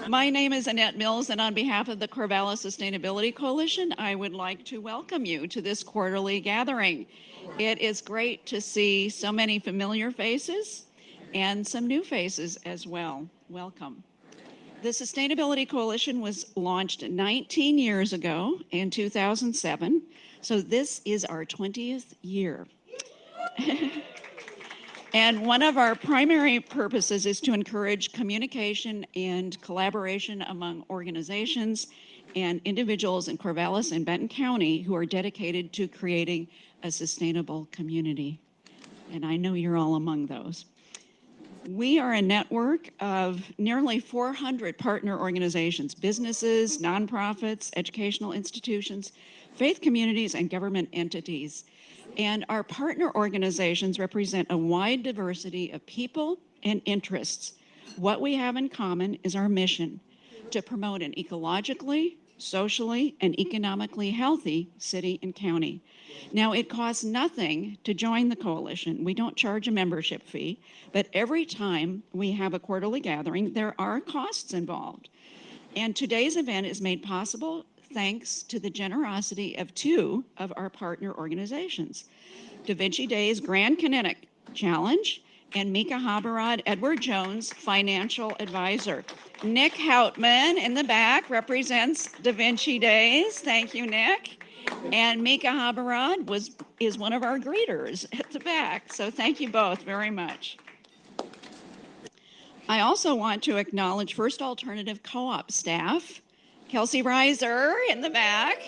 My name is Annette Mills, and on behalf of the Corvallis Sustainability Coalition, I would like to welcome you to this quarterly gathering. It is great to see so many familiar faces and some new faces as well. Welcome. The Sustainability Coalition was launched 19 years ago in 2007, so this is our 20th year. And one of our primary purposes is to encourage communication and collaboration among organizations and individuals in Corvallis and Benton County who are dedicated to creating a sustainable community. And I know you're all among those. We are a network of nearly 400 partner organizations, businesses, nonprofits, educational institutions, faith communities, and government entities. And our partner organizations represent a wide diversity of people and interests. What we have in common is our mission to promote an ecologically, socially, and economically healthy city and county. Now, it costs nothing to join the coalition. We don't charge a membership fee, but every time we have a quarterly gathering, there are costs involved. And today's event is made possible thanks to the generosity of two of our partner organizations, Da Vinci Day's Grand Kinetic Challenge and Mika Haberad, Edward Jones Financial Advisor. Nick Houtman in the back represents Da Vinci Days. Thank you, Nick. And Mika Haberad is one of our greeters at the back. So thank you both very much. I also want to acknowledge First Alternative Co-op staff, Kelsey Reiser in the back,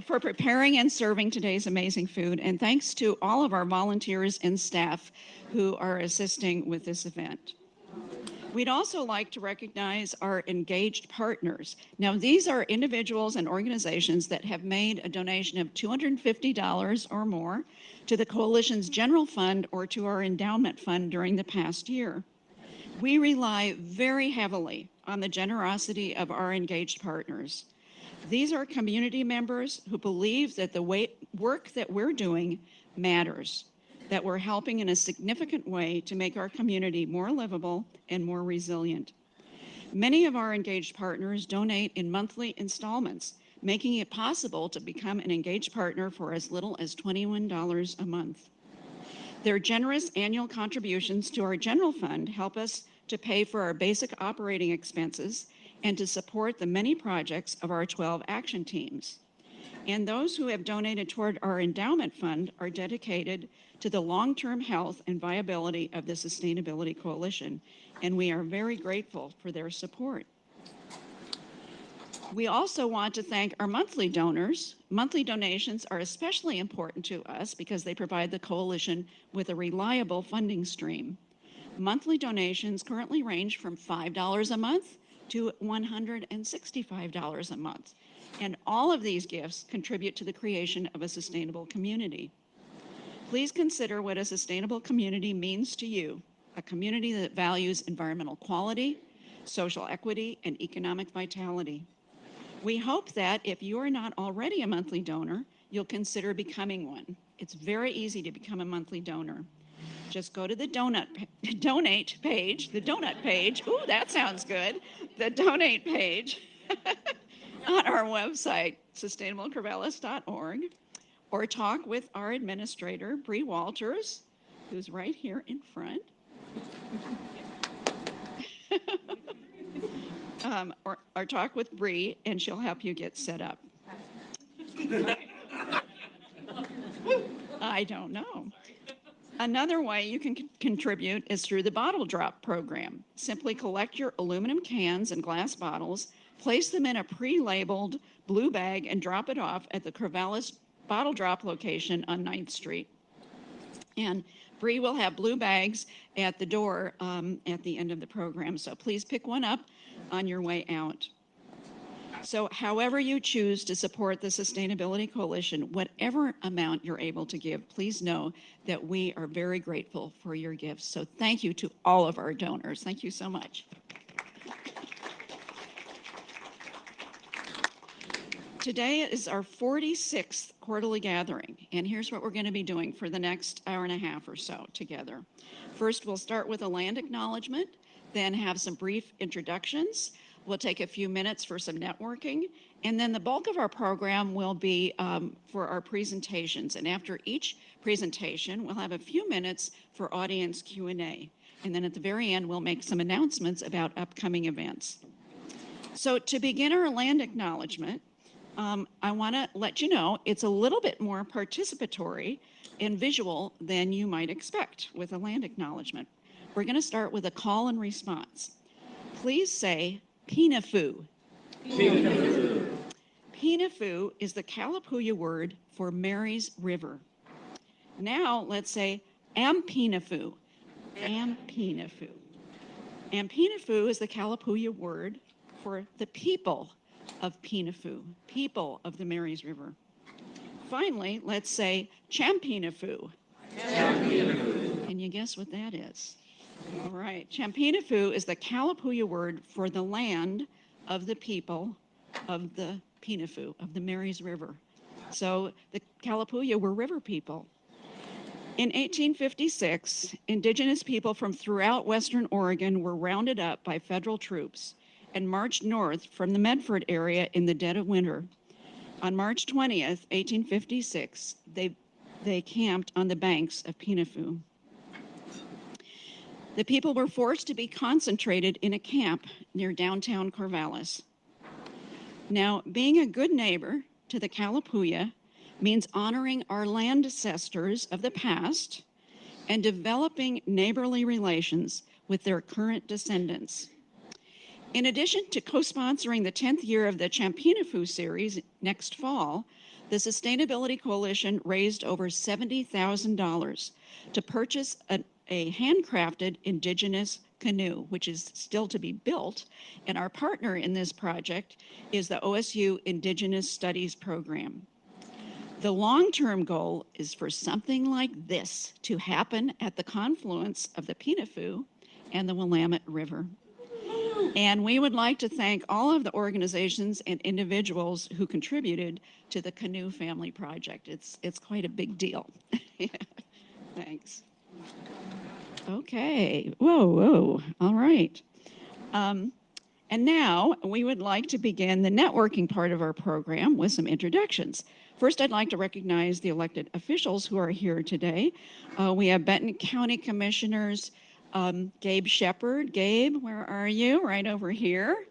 for preparing and serving today's amazing food. And thanks to all of our volunteers and staff who are assisting with this event. We'd also like to recognize our engaged partners. Now, these are individuals and organizations that have made a donation of $250 or more to the Coalition's general fund or to our endowment fund during the past year. We rely very heavily on the generosity of our engaged partners. These are community members who believe that the work that we're doing matters, that we're helping in a significant way to make our community more livable and more resilient. Many of our engaged partners donate in monthly installments, making it possible to become an engaged partner for as little as $21 a month. Their generous annual contributions to our general fund help us to pay for our basic operating expenses and to support the many projects of our 12 action teams. And those who have donated toward our endowment fund are dedicated to the long-term health and viability of the Sustainability Coalition, and we are very grateful for their support. We also want to thank our monthly donors. Monthly donations are especially important to us because they provide the coalition with a reliable funding stream. Monthly donations currently range from $5 a month to $165 a month. And all of these gifts contribute to the creation of a sustainable community. Please consider what a sustainable community means to you, a community that values environmental quality, social equity, and economic vitality. We hope that if you are not already a monthly donor, you'll consider becoming one. It's very easy to become a monthly donor. Just go to the donate page, ooh, that sounds good, the donate page on our website, sustainablecorvallis.org, or talk with our administrator, Bree Walters, who's right here in front. Or talk with Bree, and she'll help you get set up. I don't know. Another way you can contribute is through the bottle drop program. Simply collect your aluminum cans and glass bottles, place them in a pre-labeled blue bag, and drop it off at the Corvallis bottle drop location on 9th Street. And Bree will have blue bags at the door at the end of the program, so please pick one up on your way out. So however you choose to support the Sustainability Coalition, whatever amount you're able to give, please know that we are very grateful for your gifts. So thank you to all of our donors. Thank you so much. Today is our 46th quarterly gathering, and here's what we're going to be doing for the next hour and a half or so together. First, we'll start with a land acknowledgement. then have some brief introductions. We'll take a few minutes for some networking, and then the bulk of our program will be for our presentations. And after each presentation, we'll have a few minutes for audience Q&A. And then at the very end, we'll make some announcements about upcoming events. So to begin our land acknowledgement, I want to let you know it's a little bit more participatory and visual than you might expect with a land acknowledgement. We're going to start with a call and response. Please say Pinafu. Pinafu. Pinafu is the Kalapuya word for Mary's River. Now let's say Ampinafu. Ampinafu. Ampinafu is the Kalapuya word for the people of Pinafu, people of the Mary's River. Finally, let's say Champinafu. Champinafu. Can you guess what that is? All right. Champinafu is the Kalapuya word for the land of the people of the Pinafu, of the Mary's River. So the Kalapuya were river people. In 1856, indigenous people from throughout Western Oregon were rounded up by federal troops and marched north from the Medford area in the dead of winter. On March 20th, 1856, they camped on the banks of Pinafu. The people were forced to be concentrated in a camp near downtown Corvallis. Now, being a good neighbor to the Kalapuya means honoring our land ancestors of the past and developing neighborly relations with their current descendants. In addition to co-sponsoring the 10th year of the Champinafu series next fall, the Sustainability Coalition raised over $70,000 to purchase a handcrafted indigenous canoe, which is still to be built, and our partner in this project is the OSU Indigenous Studies Program. The long-term goal is for something like this to happen at the confluence of the Pinafu and the Willamette River. And we would like to thank all of the organizations and individuals who contributed to the Canoe Family Project. It's quite a big deal. Thanks. Okay. Whoa. All right. And now we would like to begin the networking part of our program with some introductions. First, I'd like to recognize the elected officials who are here today. We have Benton County Commissioners Gabe Shepard. Gabe, where are you? Right over here.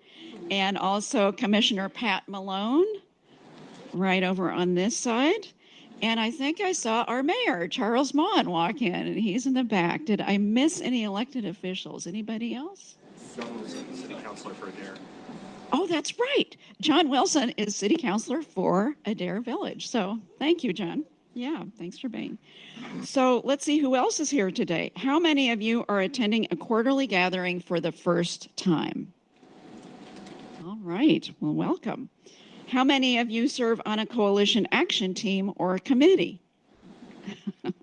And also Commissioner Pat Malone, right over on this side. And I think I saw our mayor, Charles Maughan, walk in, and he's in the back. Did I miss any elected officials? Anybody else? John Wilson, City Councilor for Adair. Oh, that's right. John Wilson is City Councilor for Adair Village. So thank you, John. Yeah, thanks for being. So let's see who else is here today. How many of you are attending a quarterly gathering for the first time? All right, well, welcome. How many of you serve on a coalition action team or a committee?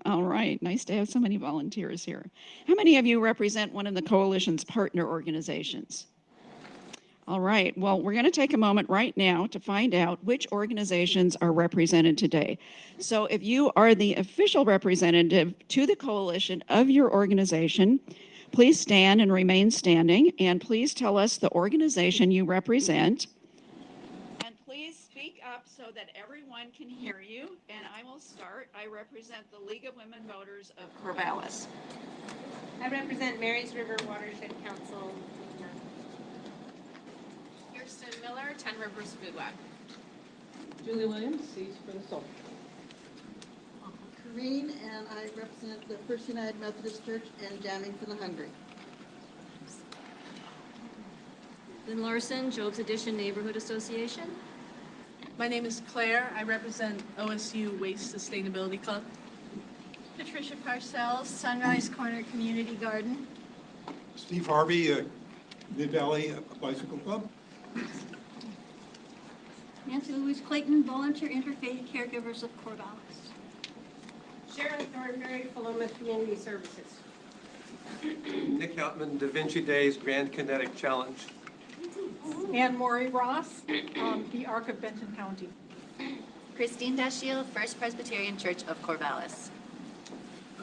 All right, nice to have so many volunteers here. How many of you represent one of the coalition's partner organizations? All right, well, we're going to take a moment right now to find out which organizations are represented today. So if you are the official representative to the coalition of your organization, please stand and remain standing, and please tell us the organization you represent. And please speak up so that everyone can hear you, and I will start. I represent the League of Women Voters of Corvallis. I represent Mary's River Watershed Council. Kirsten Miller, 10 Rivers Food Web. Julie Williams, Seeds for the Soul. Corrine, and I represent the First United Methodist Church and Jamming for the Hungry. Lynn Larson, Job's Addition Neighborhood Association. My name is Claire. I represent OSU Waste Sustainability Club. Patricia Parcells, Sunrise Corner Community Garden. Steve Harvey, Mid-Valley Bicycle Club. Nancy Louise Clayton, Volunteer Interfaith Caregivers of Corvallis. Sharon Thornberry, Philomath Community Services. Nick Houtman, Da Vinci Days Grand Kinetic Challenge. Anne Maury Ross, the Arc of Benton County. Christine Dashiell, First Presbyterian Church of Corvallis.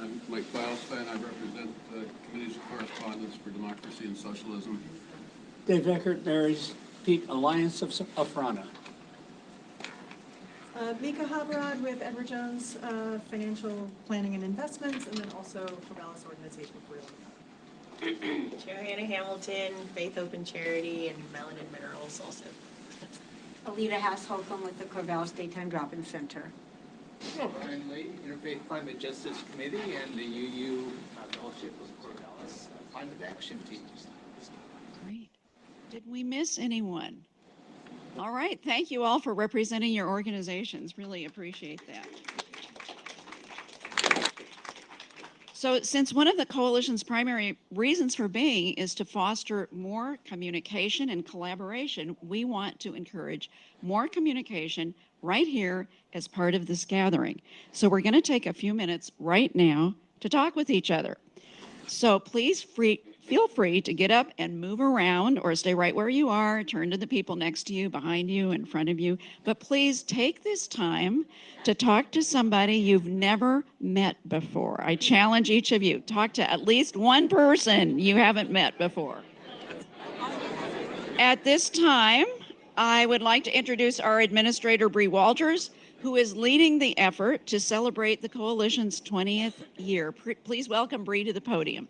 I'm Mike Beilstein. I represent the Committees of Correspondence for Democracy and Socialism. Dave Eckert, Mary's Pete Alliance of Afrana. Mika Havrod with Edward Jones Financial Planning and Investments, and then also Corvallis Organization for Real. Joanna Hamilton, Faith Open Charity, and Melanin Minerals also. Alita Hass-Holcomb with the Corvallis Daytime Drop-In Center. Brian Lee, Interfaith Climate Justice Committee and the UU Fellowship of Corvallis Climate Action Team. Great. Did we miss anyone? All right. Thank you all for representing your organizations. Really appreciate that. So since one of the coalition's primary reasons for being is to foster more communication and collaboration, we want to encourage more communication right here as part of this gathering. So we're going to take a few minutes right now to talk with each other. So please feel free to get up and move around or stay right where you are, turn to the people next to you, behind you, in front of you. But please take this time to talk to somebody you've never met before. I challenge each of you, talk to at least one person you haven't met before. At this time, I would like to introduce our administrator, Bree Walters, who is leading the effort to celebrate the coalition's 20th year. Please welcome Bree to the podium.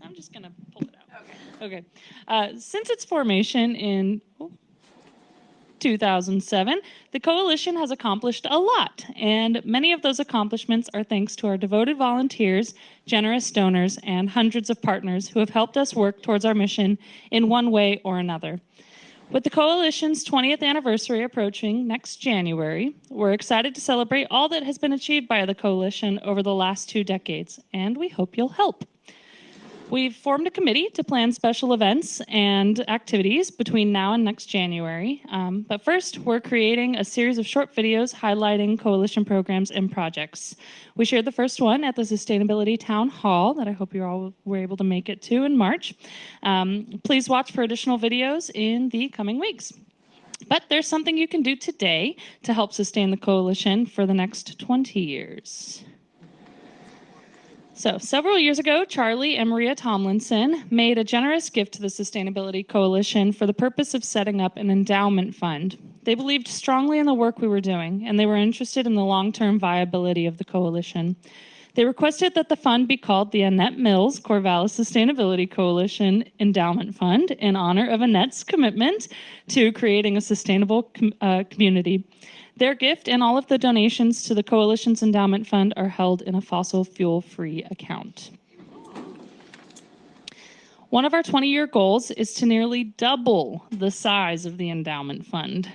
I'm just going to pull it out. Okay. Since its formation in 2007, the coalition has accomplished a lot, and many of those accomplishments are thanks to our devoted volunteers, generous donors, and hundreds of partners who have helped us work towards our mission in one way or another. With the coalition's 20th anniversary approaching next January, we're excited to celebrate all that has been achieved by the coalition over the last 2 decades, and we hope you'll help. We've formed a committee to plan special events and activities between now and next January. But first, we're creating a series of short videos highlighting coalition programs and projects. We shared the first one at the Sustainability Town Hall that I hope you all were able to make it to in March. Please watch for additional videos in the coming weeks. But there's something you can do today to help sustain the coalition for the next 20 years. So several years ago, Charlie and Maria Tomlinson made a generous gift to the Sustainability Coalition for the purpose of setting up an endowment fund. They believed strongly in the work we were doing, and they were interested in the long-term viability of the coalition. They requested that the fund be called the Annette Mills Corvallis Sustainability Coalition Endowment Fund in honor of Annette's commitment to creating a sustainable community. Their gift and all of the donations to the coalition's endowment fund are held in a fossil fuel-free account. One of our 20-year goals is to nearly double the size of the endowment fund.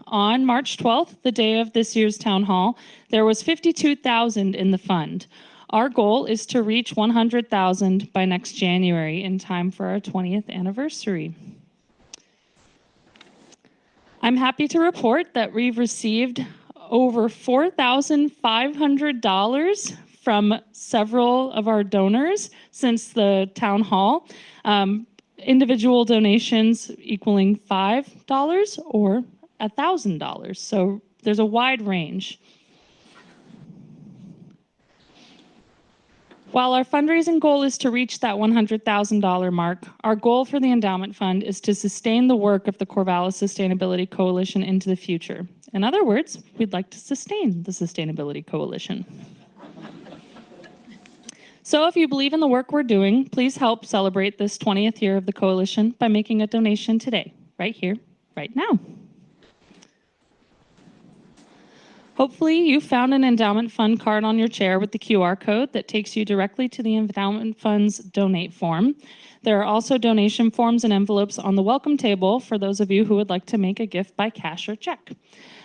On March 12th, the day of this year's town hall, there was $52,000 in the fund. Our goal is to reach $100,000 by next January in time for our 20th anniversary. I'm happy to report that we've received over $4,500 from several of our donors since the town hall. Individual donations equaling $5 or $1,000. So there's a wide range. While our fundraising goal is to reach that $100,000 mark, our goal for the endowment fund is to sustain the work of the Corvallis Sustainability Coalition into the future. In other words, we'd like to sustain the Sustainability Coalition. So if you believe in the work we're doing, please help celebrate this 20th year of the coalition by making a donation today, right here, right now. Hopefully you found an endowment fund card on your chair with the QR code that takes you directly to the endowment fund's donate form. There are also donation forms and envelopes on the welcome table for those of you who would like to make a gift by cash or check.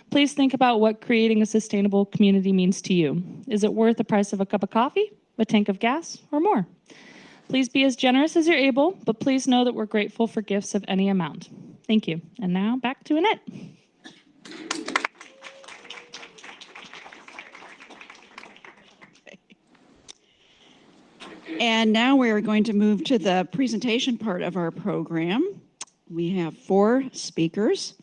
Please think about what creating a sustainable community means to you. Is it worth the price of a cup of coffee, a tank of gas, or more? Please be as generous as you're able, but please know that we're grateful for gifts of any amount. Thank you. And now back to Annette. And now we're going to move to the presentation part of our program. We have 4 speakers.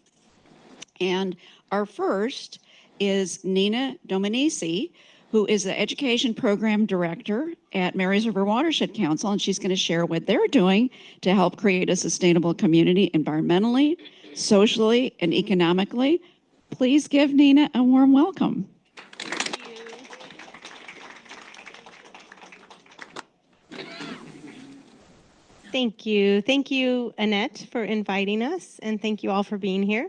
And our first is Nina Dominici, who is the Education Program Director at Marys River Watershed Council, and she's going to share what they're doing to help create a sustainable community environmentally, socially, and economically. Please give Nina a warm welcome. Thank you. Thank you, Annette, for inviting us, and thank you all for being here.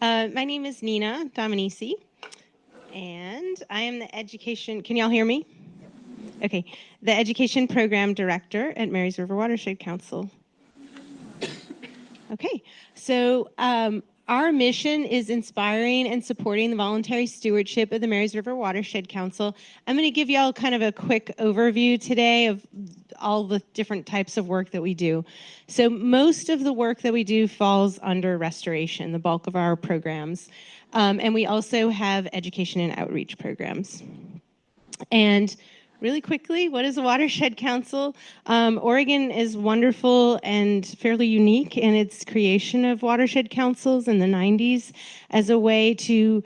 My name is Nina Dominici, and I am the education, can y'all hear me? Okay, the Education Program Director at Marys River Watershed Council. Okay, so our mission is inspiring and supporting the voluntary stewardship of the Marys River Watershed Council. I'm going to give y'all kind of a quick overview today of all the different types of work that we do. So most of the work that we do falls under restoration, the bulk of our programs. And we also have education and outreach programs. And really quickly, what is a watershed council? Oregon is wonderful and fairly unique in its creation of watershed councils in the 90s as a way to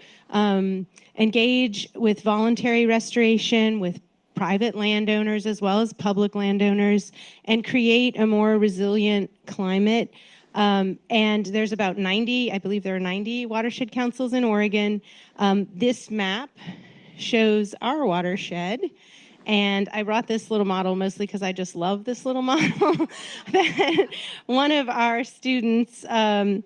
engage with voluntary restoration, with private landowners as well as public landowners, and create a more resilient climate. And there's about 90, I believe there are 90 watershed councils in Oregon. This map shows our watershed. And I brought this little model mostly because I just love this little model that one of our students, one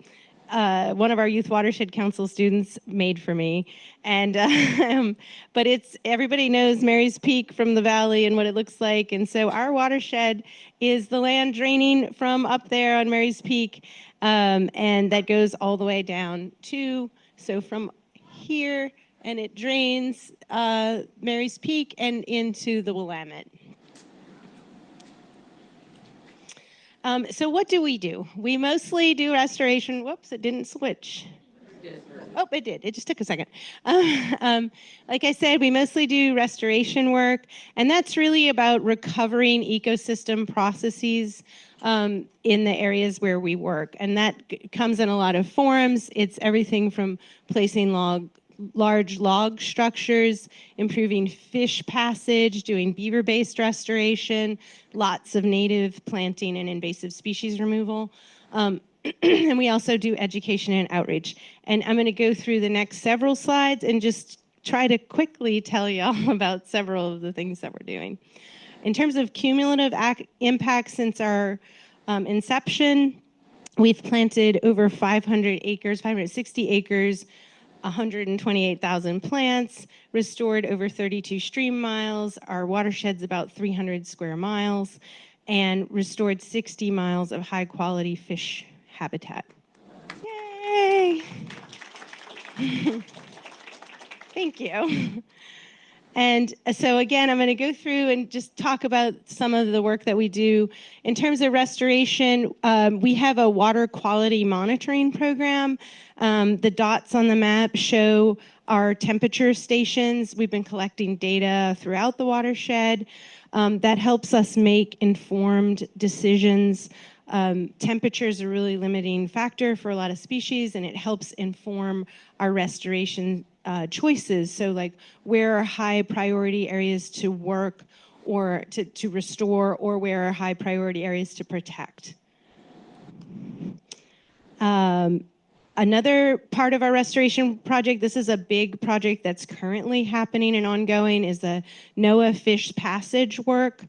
of our Youth Watershed Council students made for me. And but everybody knows Mary's Peak from the valley and what it looks like. And so our watershed is the land draining from up there on Mary's Peak, and that goes all the way down so from here, and it drains Mary's Peak and into the Willamette. So what do? We mostly do restoration. Whoops, it didn't switch. Oh, it did. It just took a second. Like I said, we mostly do restoration work, and that's really about recovering ecosystem processes in the areas where we work. And that comes in a lot of forms. It's everything from placing large log structures, improving fish passage, doing beaver-based restoration, lots of native planting and invasive species removal. And we also do education and outreach. And I'm going to go through the next several slides and just try to quickly tell y'all about several of the things that we're doing. In terms of cumulative impact since our inception, we've planted over 560 acres, 128,000 plants, restored over 32 stream miles. Our watershed's about 300 square miles, and restored 60 miles of high-quality fish habitat. Yay! Thank you. And so again, I'm going to go through and just talk about some of the work that we do. In terms of restoration, we have a water quality monitoring program. The dots on the map show our temperature stations. We've been collecting data throughout the watershed. That helps us make informed decisions. Temperature is a really limiting factor for a lot of species, and it helps inform our restoration choices. So like, where are high priority areas to work or to restore, or where are high priority areas to protect. Another part of our restoration project, this is a big project that's currently happening and ongoing, is the NOAA Fish Passage work.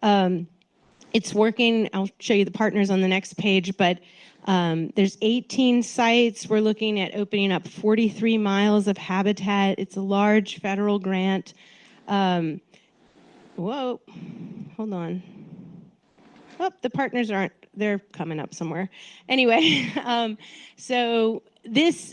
It's working, I'll show you the partners on the next page, but there's 18 sites. We're looking at opening up 43 miles of habitat. It's a large federal grant. Whoa, hold on. Oh, the partners they're coming up somewhere. Anyway, so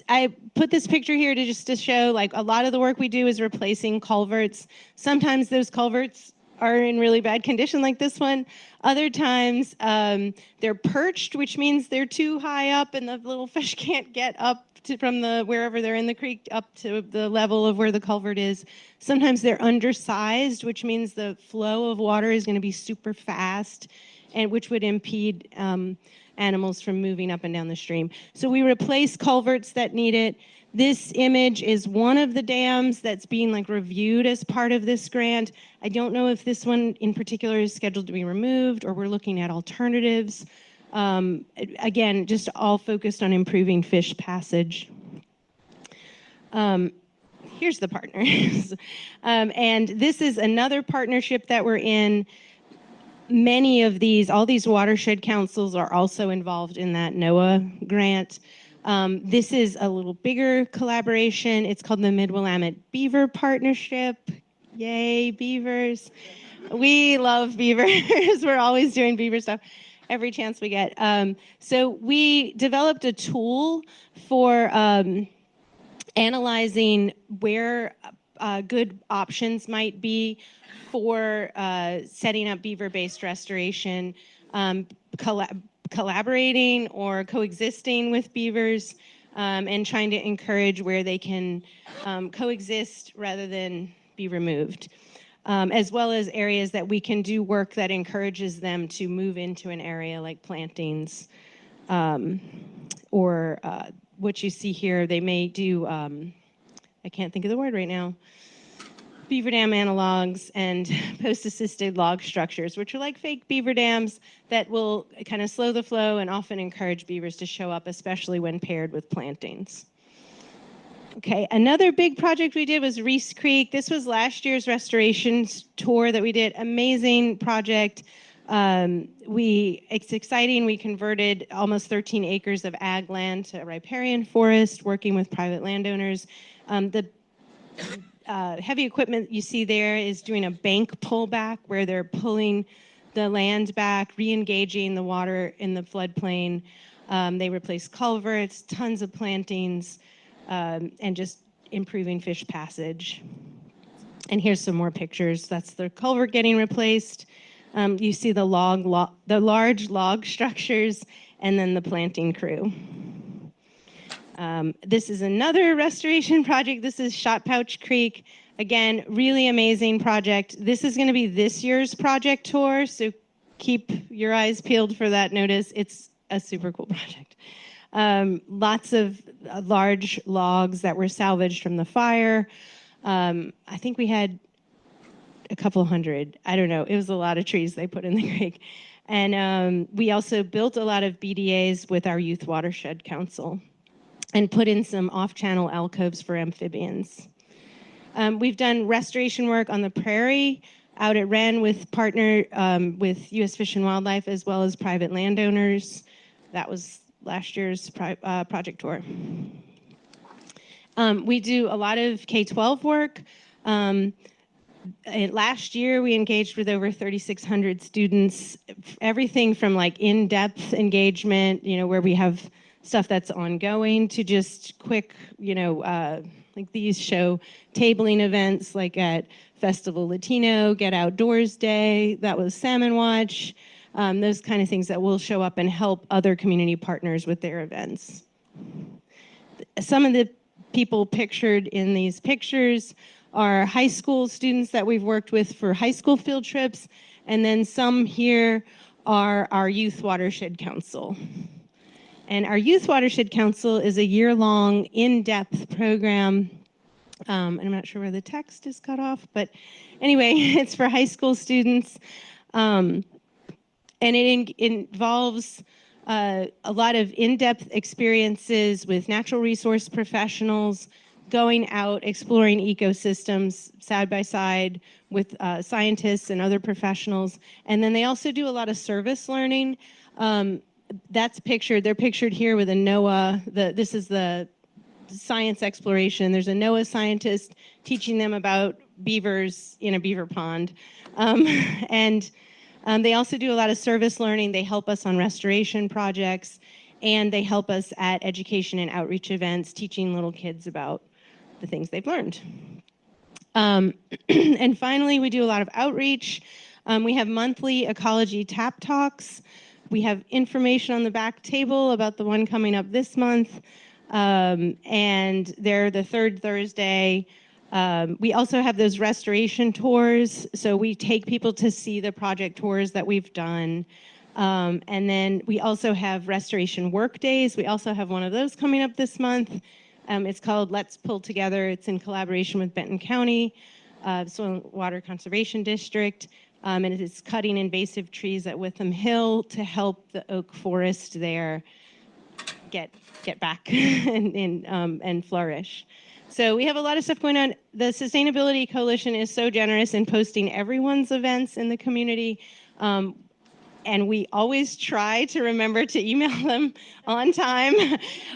I put this picture here to show, like, a lot of the work we do is replacing culverts. Sometimes those culverts are in really bad condition, like this one. Other times they're perched, which means they're too high up and the little fish can't get up from wherever they're in the creek up to the level of where the culvert is. Sometimes they're undersized, which means the flow of water is going to be super fast, and which would impede animals from moving up and down the stream. So we replace culverts that need it. This image is one of the dams that's being like reviewed as part of this grant. I don't know if this one in particular is scheduled to be removed or we're looking at alternatives. Again, just all focused on improving fish passage. Here's the partners. And this is another partnership that we're in. Many of these, all these watershed councils are also involved in that NOAA grant. This is a little bigger collaboration. It's called the Mid-Willamette Beaver Partnership. Yay, beavers. We love beavers. We're always doing beaver stuff every chance we get. So we developed a tool for analyzing where good options might be for setting up beaver-based restoration, collaborating or coexisting with beavers, and trying to encourage where they can coexist rather than be removed, as well as areas that we can do work that encourages them to move into an area like plantings, or what you see here, they may do, I can't think of the word right now, beaver dam analogs and post-assisted log structures, which are like fake beaver dams that will kind of slow the flow and often encourage beavers to show up, especially when paired with plantings. Okay, another big project we did was Reese Creek. This was last year's restoration tour that we did. Amazing project. It's exciting. We converted almost 13 acres of ag land to riparian forest, working with private landowners. The heavy equipment you see there is doing a bank pullback where they're pulling the land back, re-engaging the water in the floodplain. They replace culverts, tons of plantings, and just improving fish passage. And here's some more pictures. That's the culvert getting replaced. You see the large log structures, and then the planting crew. This is another restoration project. This is Shot Pouch Creek. Again, really amazing project. This is going to be this year's project tour, so keep your eyes peeled for that notice. It's a super cool project. Lots of large logs that were salvaged from the fire. I think we had a couple hundred. I don't know. It was a lot of trees they put in the creek. And we also built a lot of BDAs with our Youth Watershed Council and put in some off-channel alcoves for amphibians. We've done restoration work on the prairie out at Wren with with U.S. Fish and Wildlife as well as private landowners. That was last year's project tour. We do a lot of K-12 work. Last year, we engaged with over 3,600 students, everything from like in-depth engagement, where we have stuff that's ongoing, to just quick, like these show tabling events like at Festival Latino, Get Outdoors Day, that was Salmon Watch, those kind of things that will show up and help other community partners with their events. Some of the people pictured in these pictures are high school students that we've worked with for high school field trips, and then some here are our Youth Watershed Council. And our Youth Watershed Council is a year-long, in-depth program. And I'm not sure where the text is cut off, but anyway, it's for high school students. And it involves a lot of in-depth experiences with natural resource professionals, going out, exploring ecosystems side by side with scientists and other professionals. And then they also do a lot of service learning. They're pictured here with a NOAA, this is the science exploration. There's a NOAA scientist teaching them about beavers in a beaver pond. And they also do a lot of service learning. They help us on restoration projects, and they help us at education and outreach events, teaching little kids about the things they've learned. And finally, we do a lot of outreach. We have monthly ecology tap talks. We have information on the back table about the one coming up this month. And they're the third Thursday. We also have those restoration tours. So we take people to see the project tours that we've done. And then we also have restoration work days. We also have one of those coming up this month. It's called Let's Pull Together. It's in collaboration with Benton County Soil and Water Conservation District, and it is cutting invasive trees at Witham Hill to help the oak forest there get back and flourish. So we have a lot of stuff going on. The Sustainability Coalition is so generous in posting everyone's events in the community. And we always try to remember to email them on time,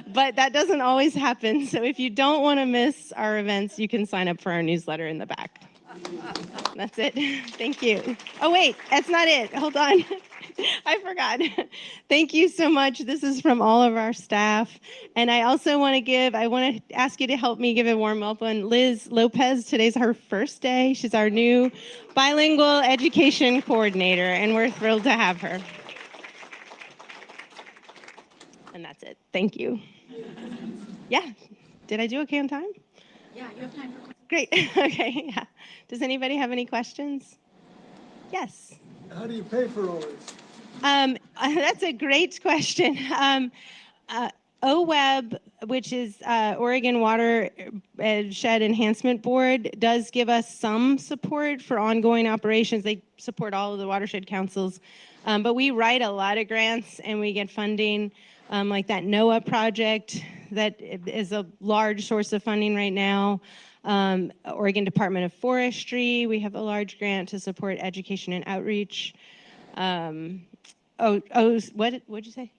but that doesn't always happen. So if you don't want to miss our events, you can sign up for our newsletter in the back. That's it. Thank you. Oh, wait, that's not it. Hold on. I forgot. Thank you so much. This is from all of our staff. And I also want to ask you to help me give a warm welcome. Liz Lopez, today's her first day. She's our new bilingual education coordinator, and we're thrilled to have her. And that's it. Thank you. Yeah. Did I do okay on time? Yeah, you have time for questions. Great. Okay. Yeah. Does anybody have any questions? Yes. How do you pay for all this? That's a great question. OWEB, which is Oregon Watershed Enhancement Board, does give us some support for ongoing operations. They support all of the watershed councils. But we write a lot of grants and we get funding, like that NOAA project that is a large source of funding right now. Oregon Department of Forestry, we have a large grant to support education and outreach. What'd you say?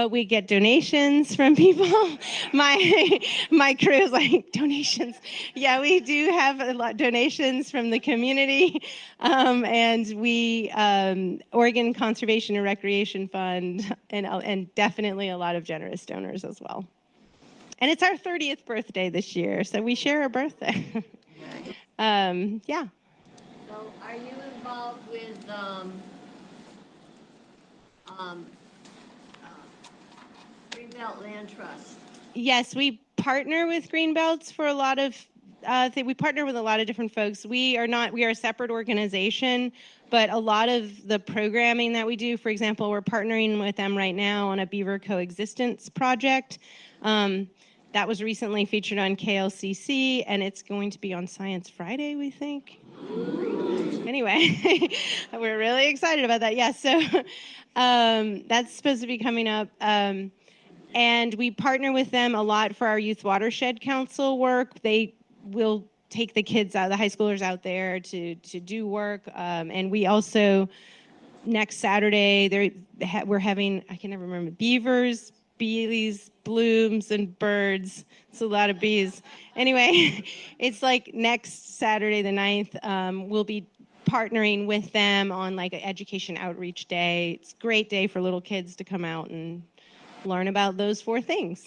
We get donations from people. My crew is like, donations. Yeah, we do have a lot donations from the community, and we Oregon Conservation and Recreation Fund, and definitely a lot of generous donors as well. And it's our 30th birthday this year, so we share a birthday. Yeah. So are you involved with Greenbelt Land Trust? Yes, we partner with Greenbelts for a lot of we partner with a lot of different folks. We are a separate organization, but a lot of the programming that we do, for example, we're partnering with them right now on a beaver coexistence project. That was recently featured on KLCC, and it's going to be on Science Friday, we think. Anyway, we're really excited about that. Yeah, so that's supposed to be coming up. And we partner with them a lot for our Youth Watershed Council work. They will take the kids out, the high schoolers out there to do work. And we also, next Saturday, we're having, I can never remember, beavers, bees, blooms, and birds. It's a lot of bees. Anyway, it's like next Saturday the 9th, we'll be partnering with them on like an education outreach day. It's a great day for little kids to come out and learn about those 4 things.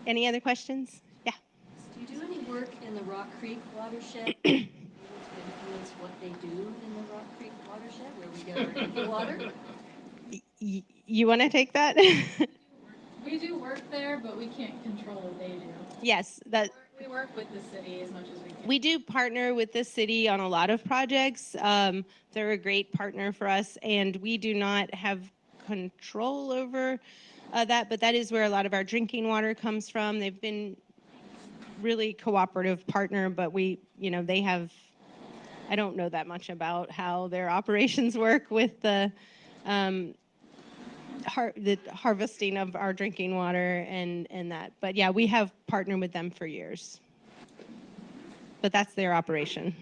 Any other questions? Yeah. Do you do any work in the Rock Creek watershed? To influence what they do in the Rock Creek watershed, where we get our drinking water? You want to take that? We do work there, but we can't control what they do. Yes, We work with the city as much as we can. we do partner with the city on a lot of projects. They're a great partner for us, and we do not have control over that, but that is where a lot of our drinking water comes from. They've been really cooperative partner, but they have, I don't know that much about how their operations work with the harvesting of our drinking water and that. But yeah, we have partnered with them for years. But that's their operation.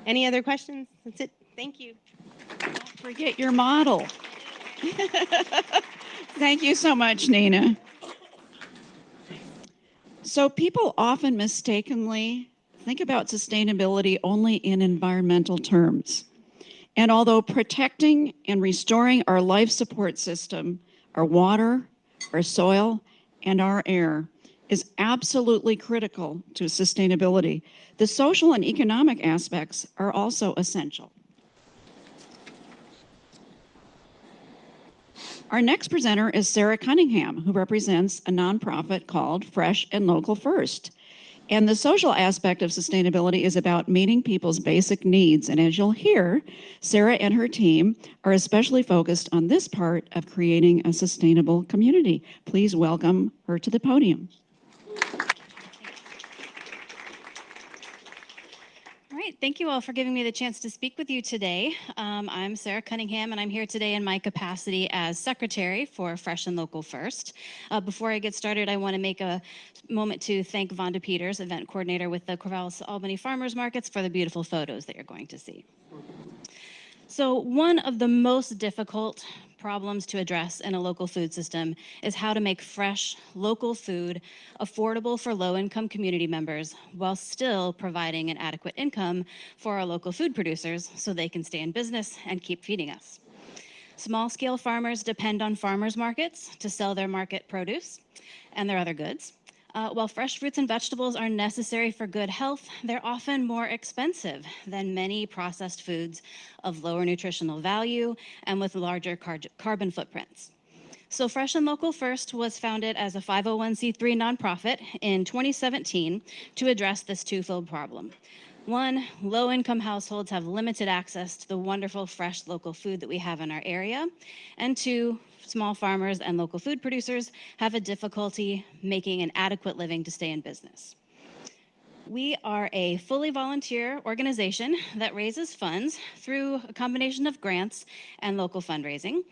Any other questions? That's it. Thank you. Don't forget your model. Thank you so much, Nina. So people often mistakenly think about sustainability only in environmental terms. And although protecting and restoring our life support system, our water, our soil, and our air is absolutely critical to sustainability, the social and economic aspects are also essential. Our next presenter is Sarah Cunningham, who represents a nonprofit called Fresh and Local First. And the social aspect of sustainability is about meeting people's basic needs. And as you'll hear, Sarah and her team are especially focused on this part of creating a sustainable community. Please welcome her to the podium. All right, thank you all for giving me the chance to speak with you today. I'm Sarah Cunningham, and I'm here today in my capacity as Secretary for Fresh and Local First. Before I get started, I want to make a moment to thank Vonda Peters, Event Coordinator with the Corvallis Albany Farmers Markets, for the beautiful photos that you're going to see. So one of the most difficult problems to address in a local food system is how to make fresh, local food affordable for low-income community members while still providing an adequate income for our local food producers so they can stay in business and keep feeding us. Small-scale farmers depend on farmers markets to sell their market produce and their other goods. While fresh fruits and vegetables are necessary for good health, they're often more expensive than many processed foods of lower nutritional value and with larger carbon footprints. So Fresh and Local First was founded as a 501c3 nonprofit in 2017 to address this twofold problem. One, low-income households have limited access to the wonderful fresh local food that we have in our area. And two, small farmers and local food producers have a difficulty making an adequate living to stay in business. We are a fully volunteer organization that raises funds through a combination of grants and local fundraising.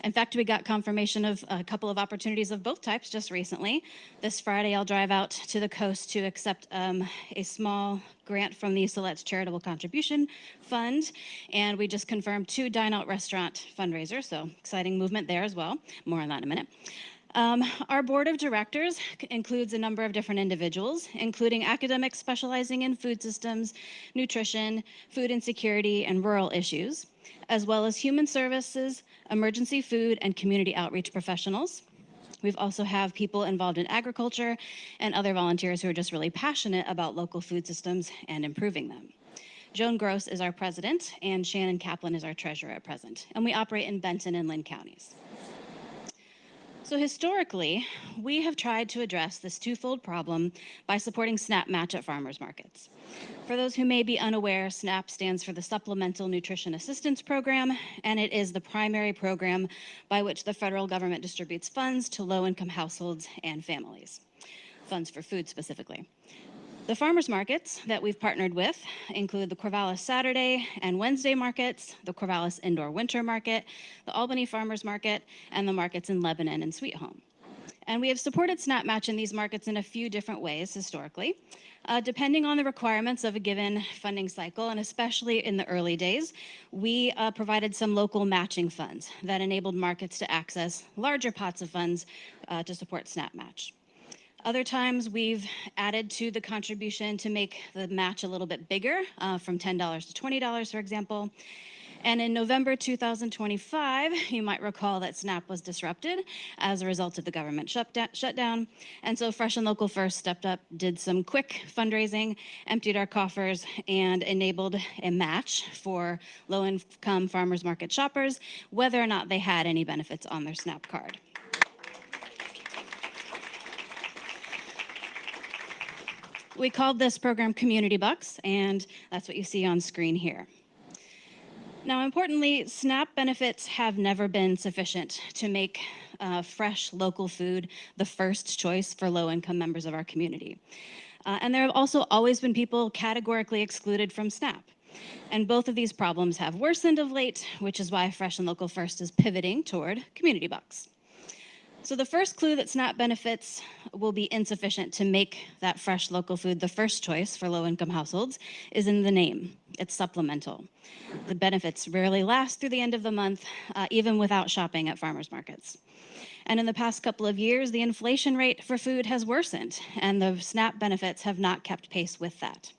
In fact, we got confirmation of a couple of opportunities of both types just recently. This Friday, I'll drive out to the coast to accept a small grant from the Silet's Charitable Contribution Fund, and we just confirmed 2 dine-out restaurant fundraisers, so exciting movement there as well. More on that in a minute. Our board of directors includes a number of different individuals, including academics specializing in food systems, nutrition, food insecurity, and rural issues, as well as human services, emergency food, and community outreach professionals. We've also have people involved in agriculture and other volunteers who are just really passionate about local food systems and improving them. Joan Gross is our president, and Shannon Kaplan is our treasurer at present, and we operate in Benton and Lynn counties. So historically, we have tried to address this twofold problem by supporting SNAP Match at farmers markets. For those who may be unaware, SNAP stands for the Supplemental Nutrition Assistance Program, and it is the primary program by which the federal government distributes funds to low-income households and families, funds for food specifically. The farmers markets that we've partnered with include the Corvallis Saturday and Wednesday markets, the Corvallis Indoor Winter Market, the Albany Farmers Market, and the markets in Lebanon and Sweet Home. And we have supported SNAP Match in these markets in a few different ways historically, depending on the requirements of a given funding cycle, and especially in the early days, we provided some local matching funds that enabled markets to access larger pots of funds to support SNAP Match. Other times we've added to the contribution to make the match a little bit bigger, from $10 to $20, for example. And in November 2025, you might recall that SNAP was disrupted as a result of the government shutdown. And so Fresh and Local First stepped up, did some quick fundraising, emptied our coffers, and enabled a match for low-income farmers market shoppers, whether or not they had any benefits on their SNAP card. We called this program Community Bucks, and that's what you see on screen here. Now, importantly, SNAP benefits have never been sufficient to make fresh local food the first choice for low-income members of our community. And there have also always been people categorically excluded from SNAP. And both of these problems have worsened of late, which is why Fresh and Local First is pivoting toward Community Bucks. So the first clue that SNAP benefits will be insufficient to make that fresh local food the first choice for low-income households is in the name. It's supplemental. The benefits rarely last through the end of the month, even without shopping at farmers markets. And in the past couple of years, the inflation rate for food has worsened, and the SNAP benefits have not kept pace with that.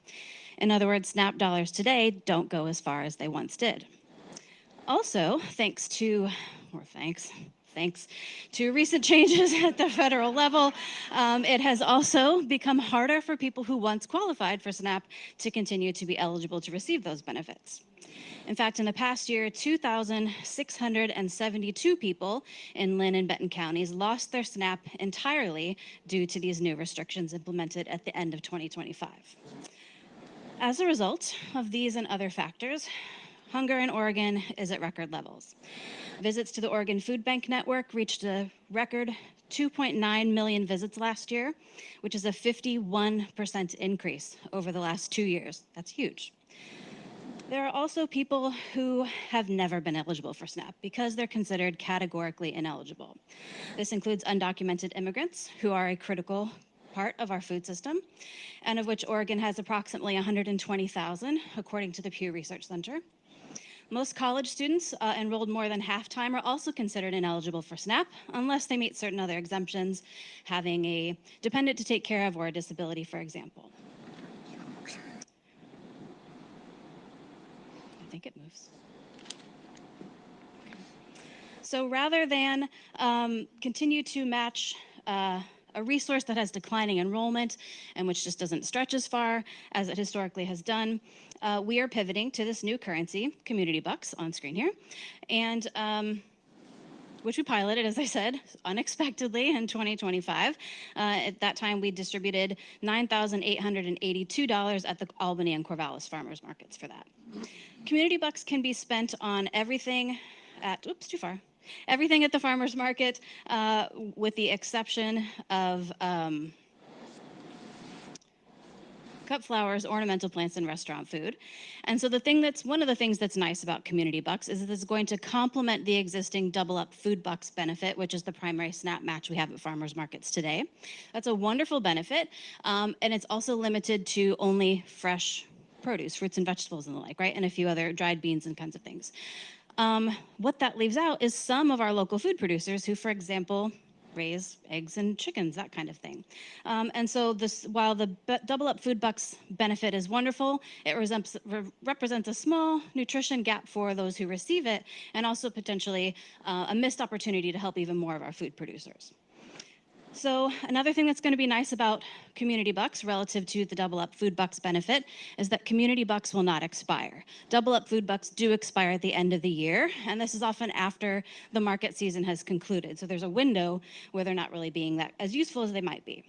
In other words, SNAP dollars today don't go as far as they once did. Also, thanks to recent changes at the federal level, it has also become harder for people who once qualified for SNAP to continue to be eligible to receive those benefits. In fact, in the past year, 2,672 people in Lynn and Benton counties lost their SNAP entirely due to these new restrictions implemented at the end of 2025. As a result of these and other factors, hunger in Oregon is at record levels. Visits to the Oregon Food Bank Network reached a record 2.9 million visits last year, which is a 51% increase over the last 2 years. That's huge. There are also people who have never been eligible for SNAP because they're considered categorically ineligible. This includes undocumented immigrants who are a critical part of our food system, and of which Oregon has approximately 120,000, according to the Pew Research Center. Most college students enrolled more than half-time are also considered ineligible for SNAP unless they meet certain other exemptions, having a dependent to take care of or a disability, for example. I think it moves. Okay. So rather than continue to match a resource that has declining enrollment and which just doesn't stretch as far as it historically has done, we are pivoting to this new currency, Community Bucks, on screen here, and which we piloted, as I said, unexpectedly in 2025. At that time, we distributed $9,882 at the Albany and Corvallis farmers markets for that. Community Bucks can be spent on everything at, oops, too far. Everything at the farmers market, with the exception of cut flowers, ornamental plants, and restaurant food. And so one of the things that's nice about Community Bucks is that it's going to complement the existing Double Up Food Bucks benefit, which is the primary SNAP match we have at farmers markets today. That's a wonderful benefit, and it's also limited to only fresh produce, fruits and vegetables and the like, right? And a few other dried beans and kinds of things. What that leaves out is some of our local food producers who, for example, raise eggs and chickens, that kind of thing. And so while the Double Up Food Bucks benefit is wonderful, it represents a small nutrition gap for those who receive it, and also potentially a missed opportunity to help even more of our food producers. So another thing that's going to be nice about Community Bucks relative to the Double Up Food Bucks benefit is that Community Bucks will not expire. Double Up Food Bucks do expire at the end of the year, and this is often after the market season has concluded. So there's a window where they're not really being that as useful as they might be.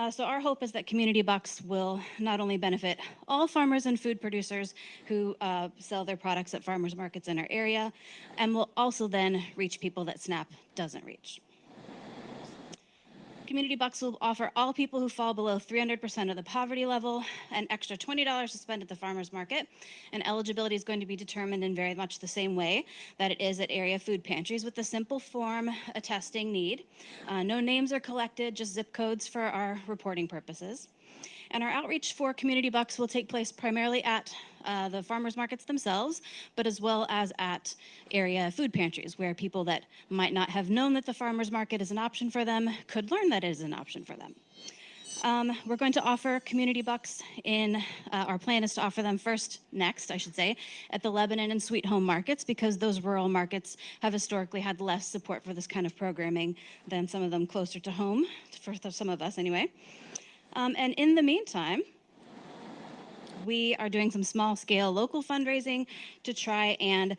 So our hope is that Community Bucks will not only benefit all farmers and food producers who sell their products at farmers markets in our area, and will also then reach people that SNAP doesn't reach. Community Bucks will offer all people who fall below 300% of the poverty level an extra $20 to spend at the farmer's market, and eligibility is going to be determined in very much the same way that it is at area food pantries, with the simple form attesting need. No names are collected, just zip codes for our reporting purposes. And our outreach for Community Bucks will take place primarily at the farmers markets themselves, but as well as at area food pantries, where people that might not have known that the farmers market is an option for them could learn that it is an option for them. We're going to offer Community Bucks our plan is to offer them next, at the Lebanon and Sweet Home markets, because those rural markets have historically had less support for this kind of programming than some of them closer to home, for some of us anyway. And in the meantime, we are doing some small-scale local fundraising to try and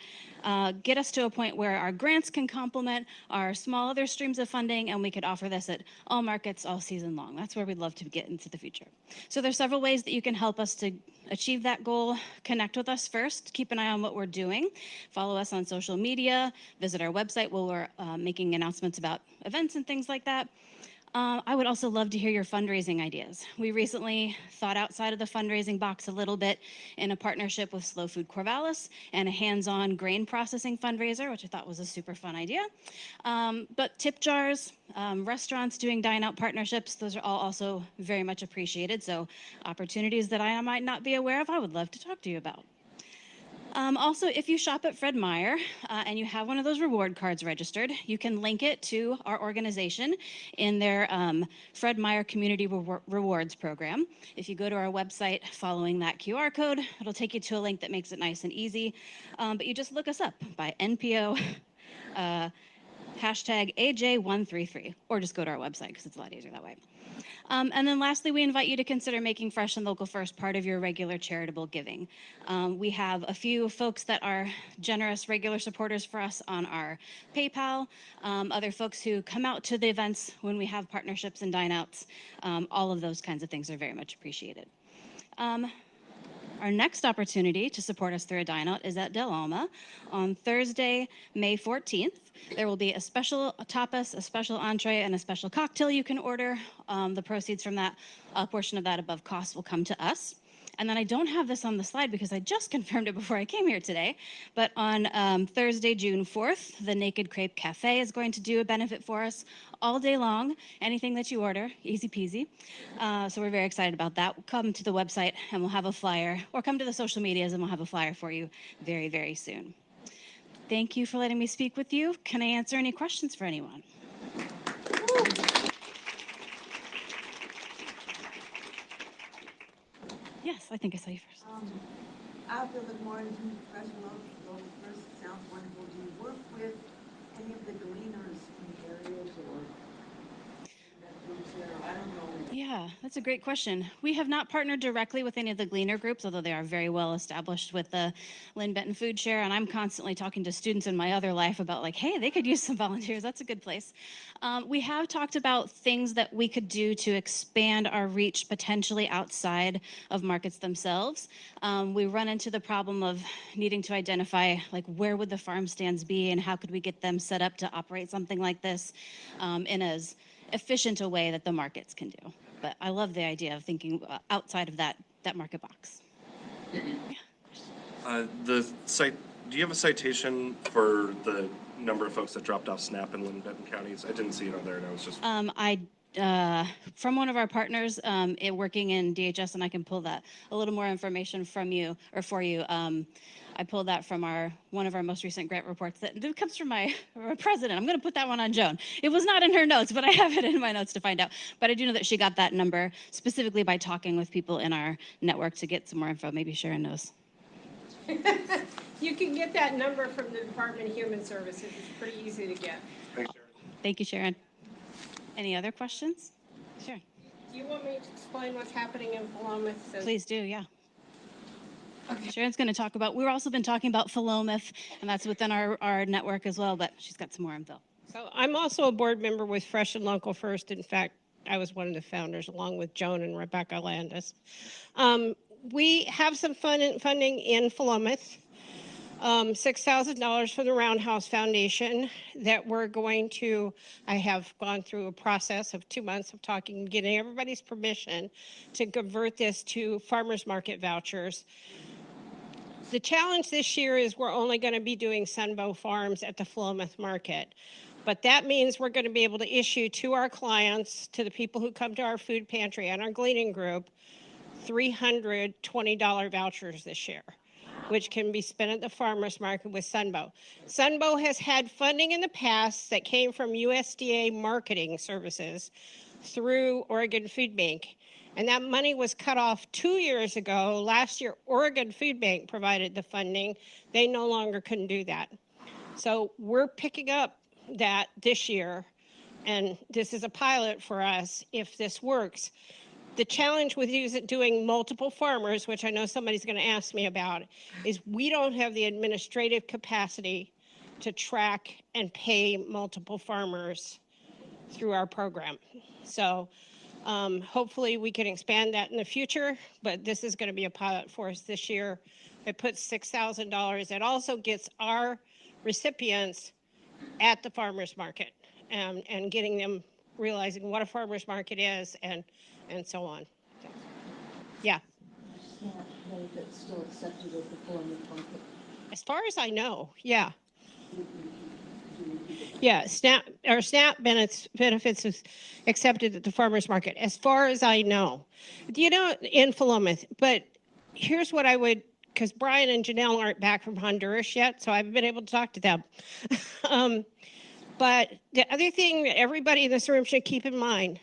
get us to a point where our grants can complement our small other streams of funding, and we could offer this at all markets all season long. That's where we'd love to get into the future. So there's several ways that you can help us to achieve that goal. Connect with us first. Keep an eye on what we're doing. Follow us on social media. Visit our website where we're making announcements about events and things like that. I would also love to hear your fundraising ideas. We recently thought outside of the fundraising box a little bit in a partnership with Slow Food Corvallis and a hands-on grain processing fundraiser, which I thought was a super fun idea. But tip jars, restaurants doing dine-out partnerships, those are all also very much appreciated. So opportunities that I might not be aware of, I would love to talk to you about. Also, if you shop at Fred Meyer and you have one of those reward cards registered, you can link it to our organization in their Fred Meyer Community Rewards program. If you go to our website following that QR code, it'll take you to a link that makes it nice and easy. But you just look us up by NPO hashtag AJ133, or just go to our website because it's a lot easier that way. And then lastly, we invite you to consider making Fresh and Local First part of your regular charitable giving. We have a few folks that are generous regular supporters for us on our PayPal, other folks who come out to the events when we have partnerships and dine-outs. All of those kinds of things are very much appreciated. Our next opportunity to support us through a dine-out is at Del Alma on Thursday, May 14th. There will be a special tapas, a special entree, and a special cocktail you can order. The proceeds from that, a portion of that above cost will come to us. And then I don't have this on the slide because I just confirmed it before I came here today. But on Thursday, June 4th, the Naked Crepe Cafe is going to do a benefit for us all day long. Anything that you order, easy peasy. So we're very excited about that. Come to the website and we'll have a flyer, or come to the social medias and we'll have a flyer for you very, very soon. Thank you for letting me speak with you. Can I answer any questions for anyone? Yes, I think I saw you first. After the quarantine, Fresh and Local First sounds wonderful. Do you work with any of the gleaners in the areas or that groups there? I don't know. Yeah, that's a great question. We have not partnered directly with any of the gleaner groups, although they are very well established with the Lynn Benton Food Share, and I'm constantly talking to students in my other life about like, hey, they could use some volunteers. That's a good place. We have talked about things that we could do to expand our reach potentially outside of markets themselves. We run into the problem of needing to identify like where would the farm stands be and how could we get them set up to operate something like this in as efficient a way that the markets can do. But I love the idea of thinking outside of that market box. The site. Do you have a citation for the number of folks that dropped off SNAP in Lynn Benton counties? I didn't see it on there, and I was just. From one of our partners working in DHS, and I can pull that a little more information from you or for you. I pulled that from one of our most recent grant reports that comes from my president. I'm going to put that one on Joan. It was not in her notes, but I have it in my notes to find out. But I do know that she got that number specifically by talking with people in our network to get some more info. Maybe Sharon knows. You can get that number from the Department of Human Services. It's pretty easy to get. Thanks, Sharon. Thank you, Sharon. Any other questions? Sure. Do you want me to explain what's happening in Philomath? Please do, yeah. Okay. Sharon's going to talk about, we've also been talking about Philomath, and that's within our network as well, but she's got some more info. So I'm also a board member with Fresh and Local First. In fact, I was one of the founders along with Joan and Rebecca Landis. We have some funding in Philomath. $6,000 from the Roundhouse Foundation that we're going to, I have gone through a process of 2 months of talking, getting everybody's permission to convert this to farmers market vouchers. The challenge this year is we're only going to be doing Sunbow Farms at the Philomath Market. But that means we're going to be able to issue to our clients, to the people who come to our food pantry and our gleaning group, $320 vouchers this year, which can be spent at the farmers market with Sunbow. Sunbow has had funding in the past that came from USDA marketing services through Oregon Food Bank. And that money was cut off 2 years ago. Last year, Oregon Food Bank provided the funding. They no longer can do that. So we're picking up that this year. And this is a pilot for us if this works. The challenge with doing multiple farmers, which I know somebody's going to ask me about, is we don't have the administrative capacity to track and pay multiple farmers through our program. So hopefully we can expand that in the future, but this is going to be a pilot for us this year. It puts $6,000. It also gets our recipients at the farmers market and getting them realizing what a farmers market is and so on. So, yeah. Benefits still accepted at the Philomath market. As far as I know, yeah. Yeah, SNAP benefits is accepted at the farmers market, as far as I know. You know, in Philomath, but here's what I would, because Brian and Janelle aren't back from Honduras yet, so I haven't been able to talk to them. But the other thing that everybody in this room should keep in mind,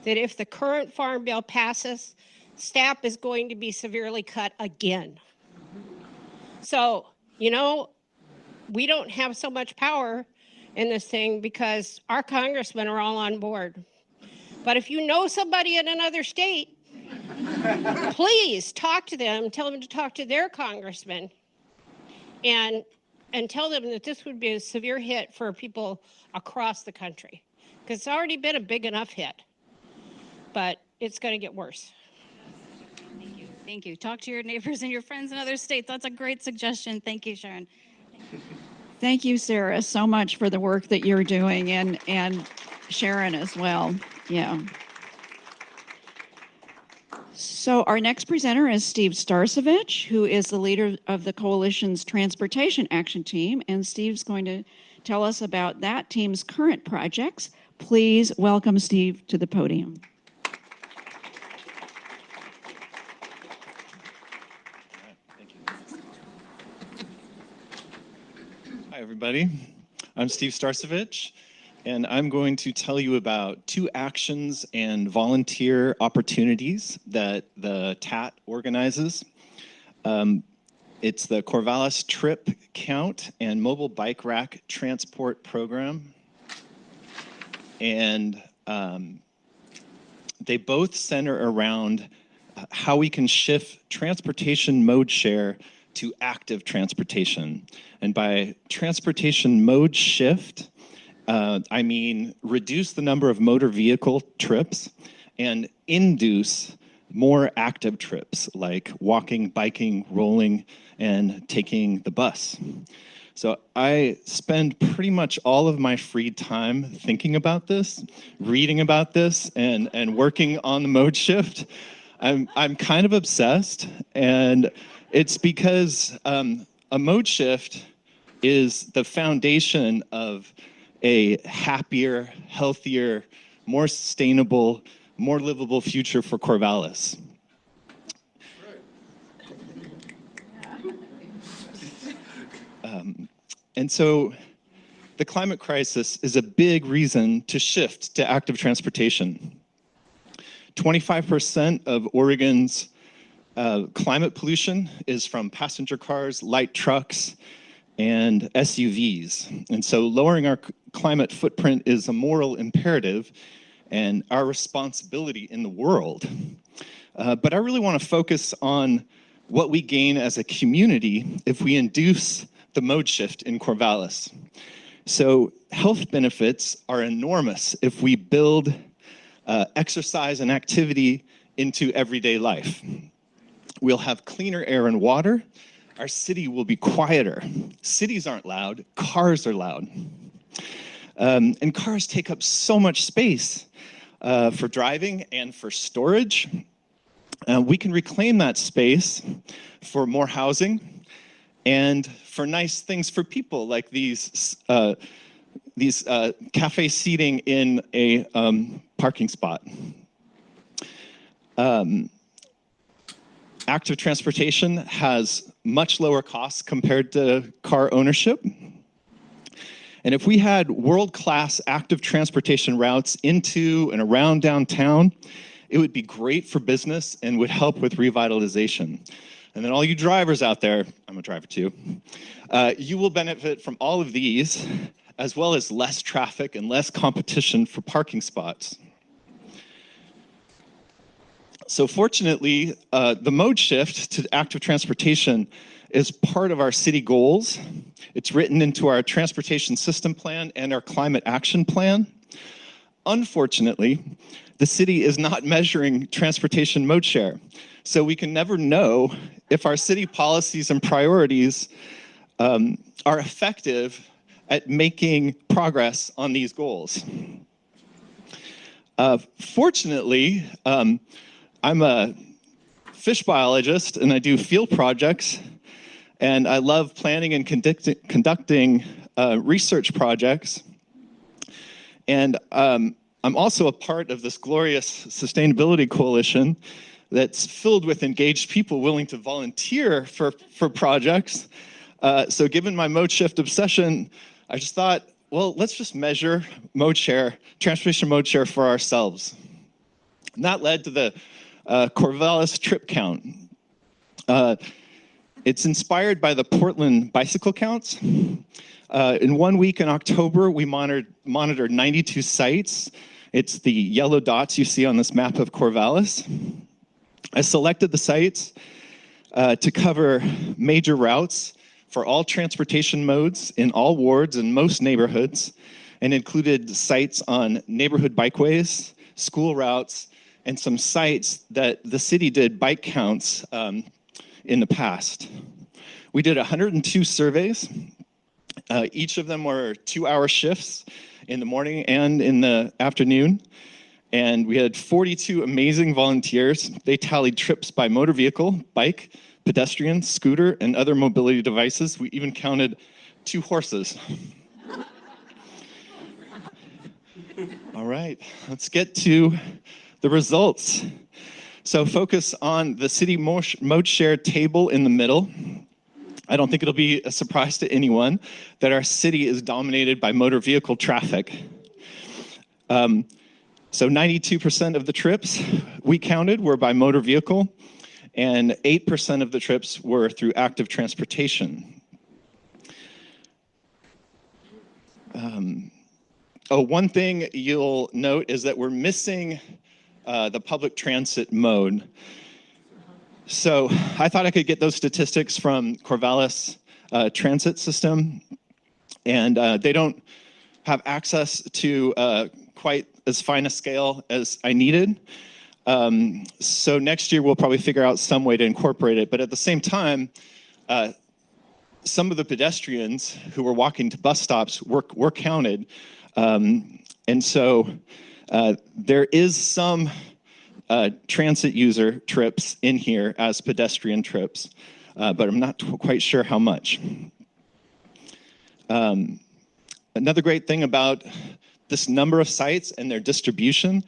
that if the current farm bill passes, SNAP is going to be severely cut again. So, you know, we don't have so much power in this thing because our congressmen are all on board. But if you know somebody in another state, please talk to them, tell them to talk to their congressman, and tell them that this would be a severe hit for people across the country. Because it's already been a big enough hit, but it's going to get worse. Thank you. Thank you. Talk to your neighbors and your friends in other states. That's a great suggestion. Thank you, Sharon. Thank you, Sarah, so much for the work that you're doing, and Sharon as well. Yeah. So our next presenter is Steve Starcevich, who is the leader of the Coalition's Transportation Action Team, and Steve's going to tell us about that team's current projects. Please welcome Steve to the podium. Hi, everybody. I'm Steve Starcevich, and I'm going to tell you about 2 actions and volunteer opportunities that the TAT organizes. It's the Corvallis Trip Count and Mobile Bike Rack Transport Program. And they both center around how we can shift transportation mode share to active transportation. And by transportation mode shift, I mean reduce the number of motor vehicle trips and induce more active trips like walking, biking, rolling, and taking the bus. So I spend pretty much all of my free time thinking about this, reading about this, and working on the mode shift. I'm kind of obsessed, and it's because a mode shift is the foundation of a happier, healthier, more sustainable, more livable future for Corvallis. And so the climate crisis is a big reason to shift to active transportation. 25% of Oregon's climate pollution is from passenger cars, light trucks, and SUVs. And so lowering our climate footprint is a moral imperative and our responsibility in the world. But I really want to focus on what we gain as a community if we induce the mode shift in Corvallis. So health benefits are enormous if we build exercise and activity into everyday life. We'll have cleaner air and water. Our city will be quieter. Cities aren't loud, cars are loud. And cars take up so much space for driving and for storage. We can reclaim that space for more housing and for nice things for people, like these cafe seating in a parking spot. Active transportation has much lower costs compared to car ownership. And if we had world-class active transportation routes into and around downtown, it would be great for business and would help with revitalization. And then all you drivers out there, I'm a driver too, you will benefit from all of these, as well as less traffic and less competition for parking spots. So fortunately, the mode shift to active transportation is part of our city goals. It's written into our transportation system plan and our climate action plan. Unfortunately, the city is not measuring transportation mode share. So we can never know if our city policies and priorities are effective at making progress on these goals. Fortunately, I'm a fish biologist and I do field projects, and I love planning and conducting research projects. And I'm also a part of this glorious sustainability coalition that's filled with engaged people willing to volunteer for projects. So given my mode shift obsession, I just thought, well, let's just measure mode share, transportation mode share for ourselves. And that led to the Corvallis Trip Count. It's inspired by the Portland bicycle counts. In 1 week in October, we monitored 92 sites. It's the yellow dots you see on this map of Corvallis. I selected the sites to cover major routes for all transportation modes in all wards and most neighborhoods, and included sites on neighborhood bikeways, school routes, and some sites that the city did bike counts in the past. We did 102 surveys. Each of them were 2-hour shifts in the morning and in the afternoon. And we had 42 amazing volunteers. They tallied trips by motor vehicle, bike, pedestrian, scooter, and other mobility devices. We even counted 2 horses. All right, let's get to the results. So focus on the city mode share table in the middle. I don't think it'll be a surprise to anyone that our city is dominated by motor vehicle traffic. So 92% of the trips we counted were by motor vehicle, and 8% of the trips were through active transportation. One thing you'll note is that we're missing the public transit mode. So I thought I could get those statistics from Corvallis transit system, and they don't have access to quite as fine a scale as I needed. So next year we'll probably figure out some way to incorporate it. But at the same time, some of the pedestrians who were walking to bus stops were counted. And so there is some transit user trips in here as pedestrian trips, but I'm not quite sure how much. Another great thing about this number of sites and their distribution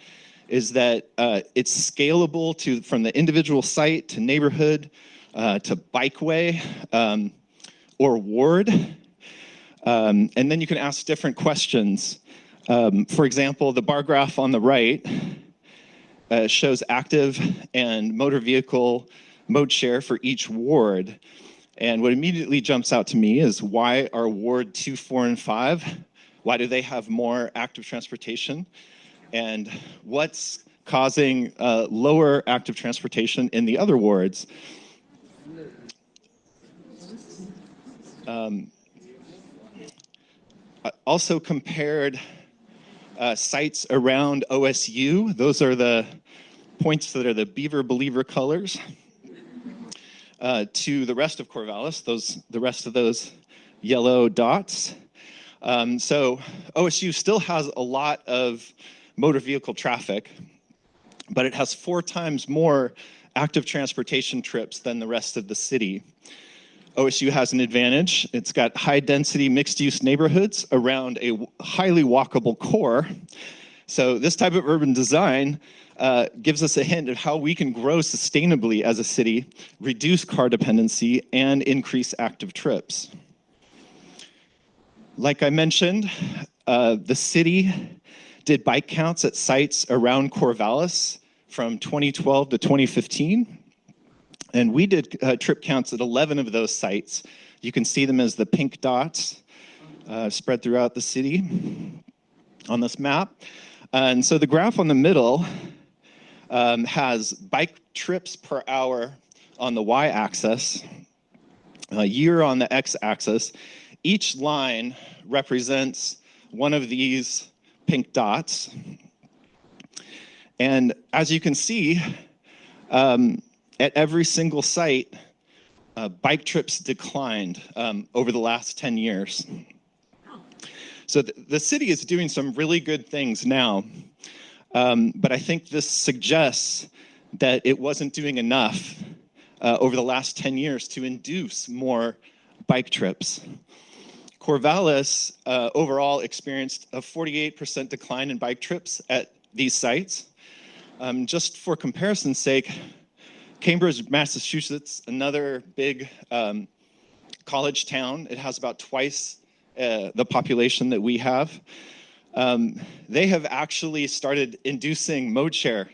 is that it's scalable from the individual site to neighborhood to bikeway or ward. And then you can ask different questions. For example, the bar graph on the right shows active and motor vehicle mode share for each ward. And what immediately jumps out to me is, why are Ward 2, 4, and 5? Why do they have more active transportation? And what's causing lower active transportation in the other wards? I also compared sites around OSU. Those are the points that are the Beaver Believer colors. To the rest of Corvallis, the rest of those yellow dots. So OSU still has a lot of motor vehicle traffic, but it has 4 times more active transportation trips than the rest of the city. OSU has an advantage. It's got high-density mixed-use neighborhoods around a highly walkable core. So this type of urban design gives us a hint of how we can grow sustainably as a city, reduce car dependency, and increase active trips. Like I mentioned, the city did bike counts at sites around Corvallis from 2012 to 2015. And we did trip counts at 11 of those sites. You can see them as the pink dots spread throughout the city on this map. And so the graph on the middle has bike trips per hour on the y-axis, year on the x-axis. Each line represents one of these pink dots. And as you can see, at every single site, bike trips declined over the last 10 years. So the city is doing some really good things now, but I think this suggests that it wasn't doing enough over the last 10 years to induce more bike trips. Corvallis overall experienced a 48% decline in bike trips at these sites. Just for comparison's sake, Cambridge, Massachusetts, another big college town, it has about twice the population that we have. They have actually started inducing mode share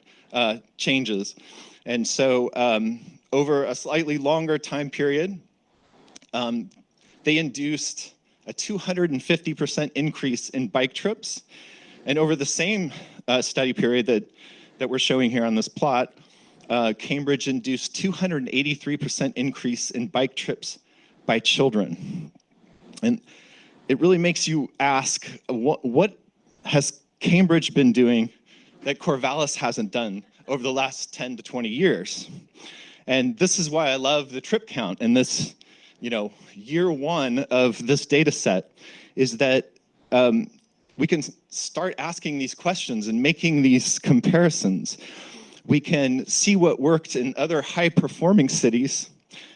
changes. And so over a slightly longer time period, they induced a 250% increase in bike trips. And over the same study period that we're showing here on this plot, Cambridge induced 283% increase in bike trips by children. And it really makes you ask, what has Cambridge been doing that Corvallis hasn't done over the last 10 to 20 years? And this is why I love the trip count. And this, year one of this data set is that we can start asking these questions and making these comparisons. We can see what worked in other high-performing cities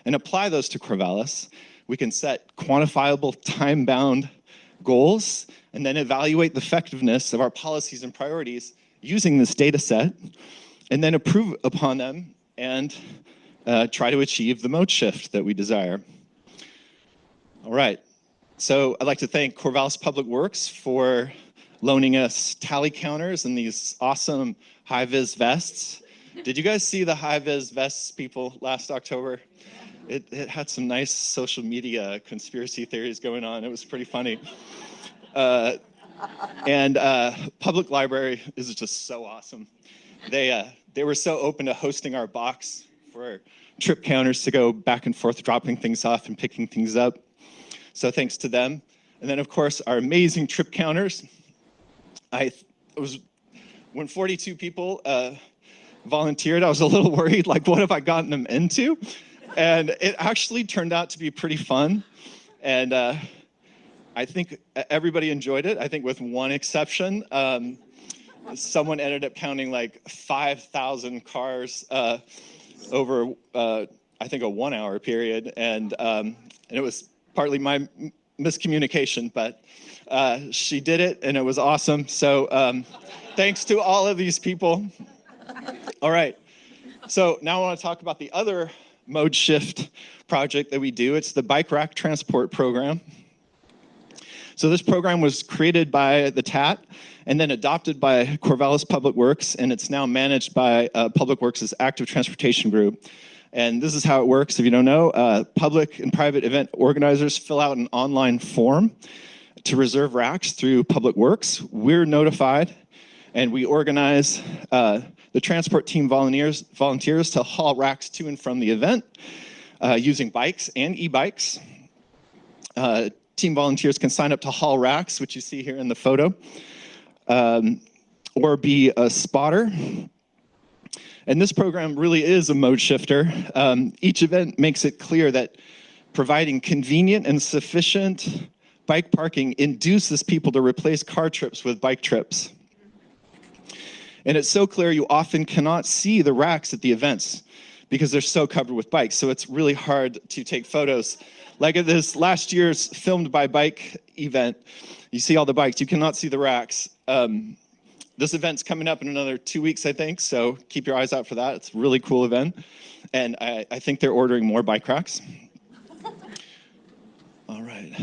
and apply those to Corvallis. We can set quantifiable, time-bound goals and then evaluate the effectiveness of our policies and priorities using this data set, and then improve upon them and try to achieve the mode shift that we desire. All right, so I'd like to thank Corvallis Public Works for loaning us tally counters and these awesome high-vis vests. Did you guys see the high-vis vests, people, last October? It had some nice social media conspiracy theories going on. It was pretty funny. And Public Library is just so awesome. They were so open to hosting our box for trip counters to go back and forth, dropping things off and picking things up. So thanks to them. And then, of course, our amazing trip counters. When 42 people volunteered, I was a little worried, like, what have I gotten them into? And it actually turned out to be pretty fun. And I think everybody enjoyed it. I think with one exception, someone ended up counting like 5,000 cars over, I think, a 1 hour period. And it was partly my miscommunication, but she did it and it was awesome. So thanks to all of these people. All right. So now I want to talk about the other mode shift project that we do. It's the Bike Rack Transport Program. So this program was created by the TAT and then adopted by Corvallis Public Works, and it's now managed by Public Works' Active Transportation Group. And this is how it works. If you don't know, public and private event organizers fill out an online form to reserve racks through Public Works. We're notified, and we organize the transport team volunteers to haul racks to and from the event using bikes and e-bikes. Team volunteers can sign up to haul racks, which you see here in the photo, or be a spotter. And this program really is a mode shifter. Each event makes it clear that providing convenient and sufficient bike parking induces people to replace car trips with bike trips. And it's so clear you often cannot see the racks at the events because they're so covered with bikes. So it's really hard to take photos. Like at this last year's Filmed by Bike event, you see all the bikes. You cannot see the racks. This event's coming up in another 2 weeks, I think, so keep your eyes out for that. It's a really cool event. And I think they're ordering more bike racks. All right.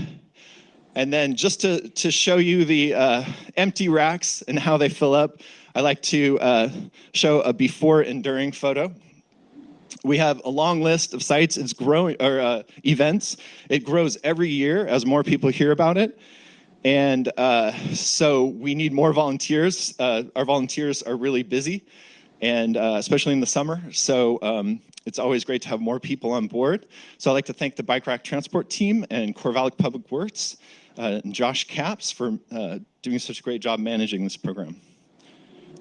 And then just to show you the empty racks and how they fill up, I like to show a before and during photo. We have a long list of sites. It's growing, or events. It grows every year as more people hear about it. And so we need more volunteers. Our volunteers are really busy, and especially in the summer. So it's always great to have more people on board. So I'd like to thank the Bike Rack Transport team and Corvallis Public Works and Josh Capps for doing such a great job managing this program.